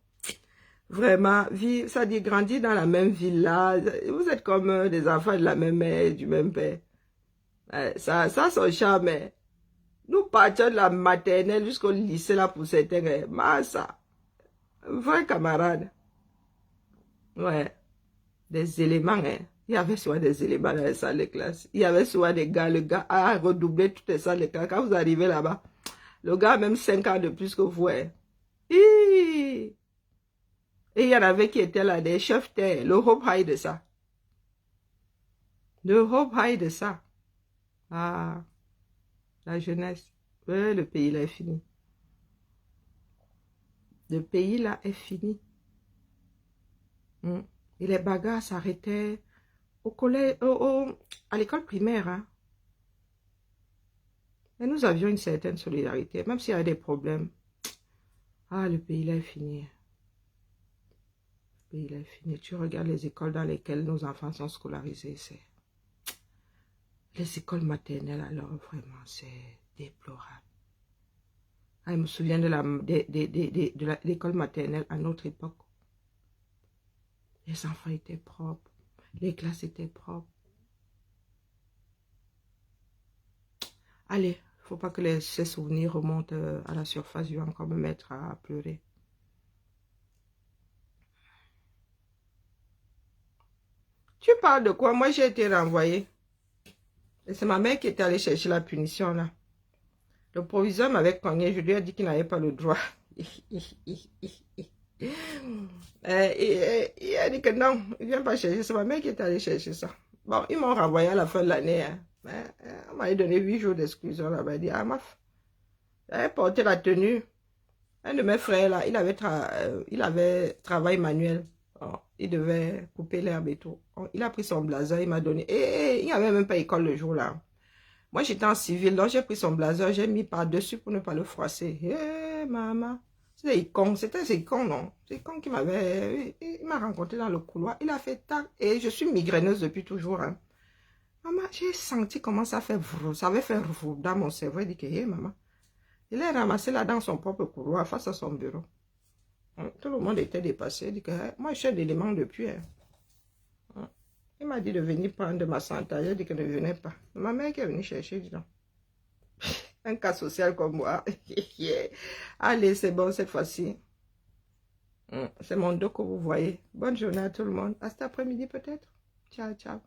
Vraiment, ça dit grandir dans la même ville là. Vous êtes comme des enfants de la même mère, du même père. Ça son charme. Nous partions de la maternelle jusqu'au lycée là pour certains. Massa. Vrai camarade. Ouais. Des éléments, hein. Il y avait souvent des éléments dans les salles de classe. Il y avait souvent des gars. Le gars a redoublé toutes les salles de classe. Quand vous arrivez là-bas, le gars a même 5 ans de plus que vous. Hein. Et il y en avait qui étaient là, des chefs terre. Le Hope High de ça. Le Hope High de ça. Ah, la jeunesse. Ouais, le pays là est fini. Le pays là est fini. Et les bagarres s'arrêtaient au collège, à l'école primaire. Hein. Mais nous avions une certaine solidarité, même s'il y avait des problèmes. Ah, le pays là est fini. Le pays là est fini. Tu regardes les écoles dans lesquelles nos enfants sont scolarisés. Les écoles maternelles, alors vraiment, c'est déplorable. Ah, je me souviens de l'école maternelle à notre époque. Les enfants étaient propres. Les classes étaient propres. Allez, il ne faut pas que ces souvenirs remontent à la surface. Je vais encore me mettre à pleurer. Tu parles de quoi? Moi, j'ai été renvoyée. Et c'est ma mère qui était allée chercher la punition, là. Le proviseur m'avait cogné. Je lui ai dit qu'il n'avait pas le droit. Il a dit que non, il ne vient pas chercher. C'est ma mère qui est allée chercher ça. Bon, ils m'ont renvoyé à la fin de l'année. Hein. On m'a donné 8 jours d'exclusion là-bas. Il dit, ah, j'avais porté la tenue. Un de mes frères, là, il avait travail manuel. Oh, il devait couper l'herbe et tout. Oh, il a pris son blazer, il m'a donné. Il n'y avait même pas école le jour-là. Moi, j'étais en civil, donc j'ai pris son blazer, j'ai mis par-dessus pour ne pas le froisser. Maman. C'était con, non? C'est con qui m'avait... Il m'a rencontré dans le couloir, il a fait tac, et je suis migraineuse depuis toujours. Hein. Maman, j'ai senti comment ça fait vrou, ça avait fait vrou dans mon cerveau. Il dit que, maman, il est ramassé là dans son propre couloir, face à son bureau. Tout le monde était dépassé. Il dit que, moi, je suis un élément depuis. Hein. Il m'a dit de venir prendre de ma santé. J'ai dit que ne venait pas. Ma mère qui est venue chercher, dis donc. Un cas social comme moi. Allez, c'est bon cette fois-ci. C'est mon dos que vous voyez. Bonne journée à tout le monde. À cet après-midi peut-être. Ciao, ciao.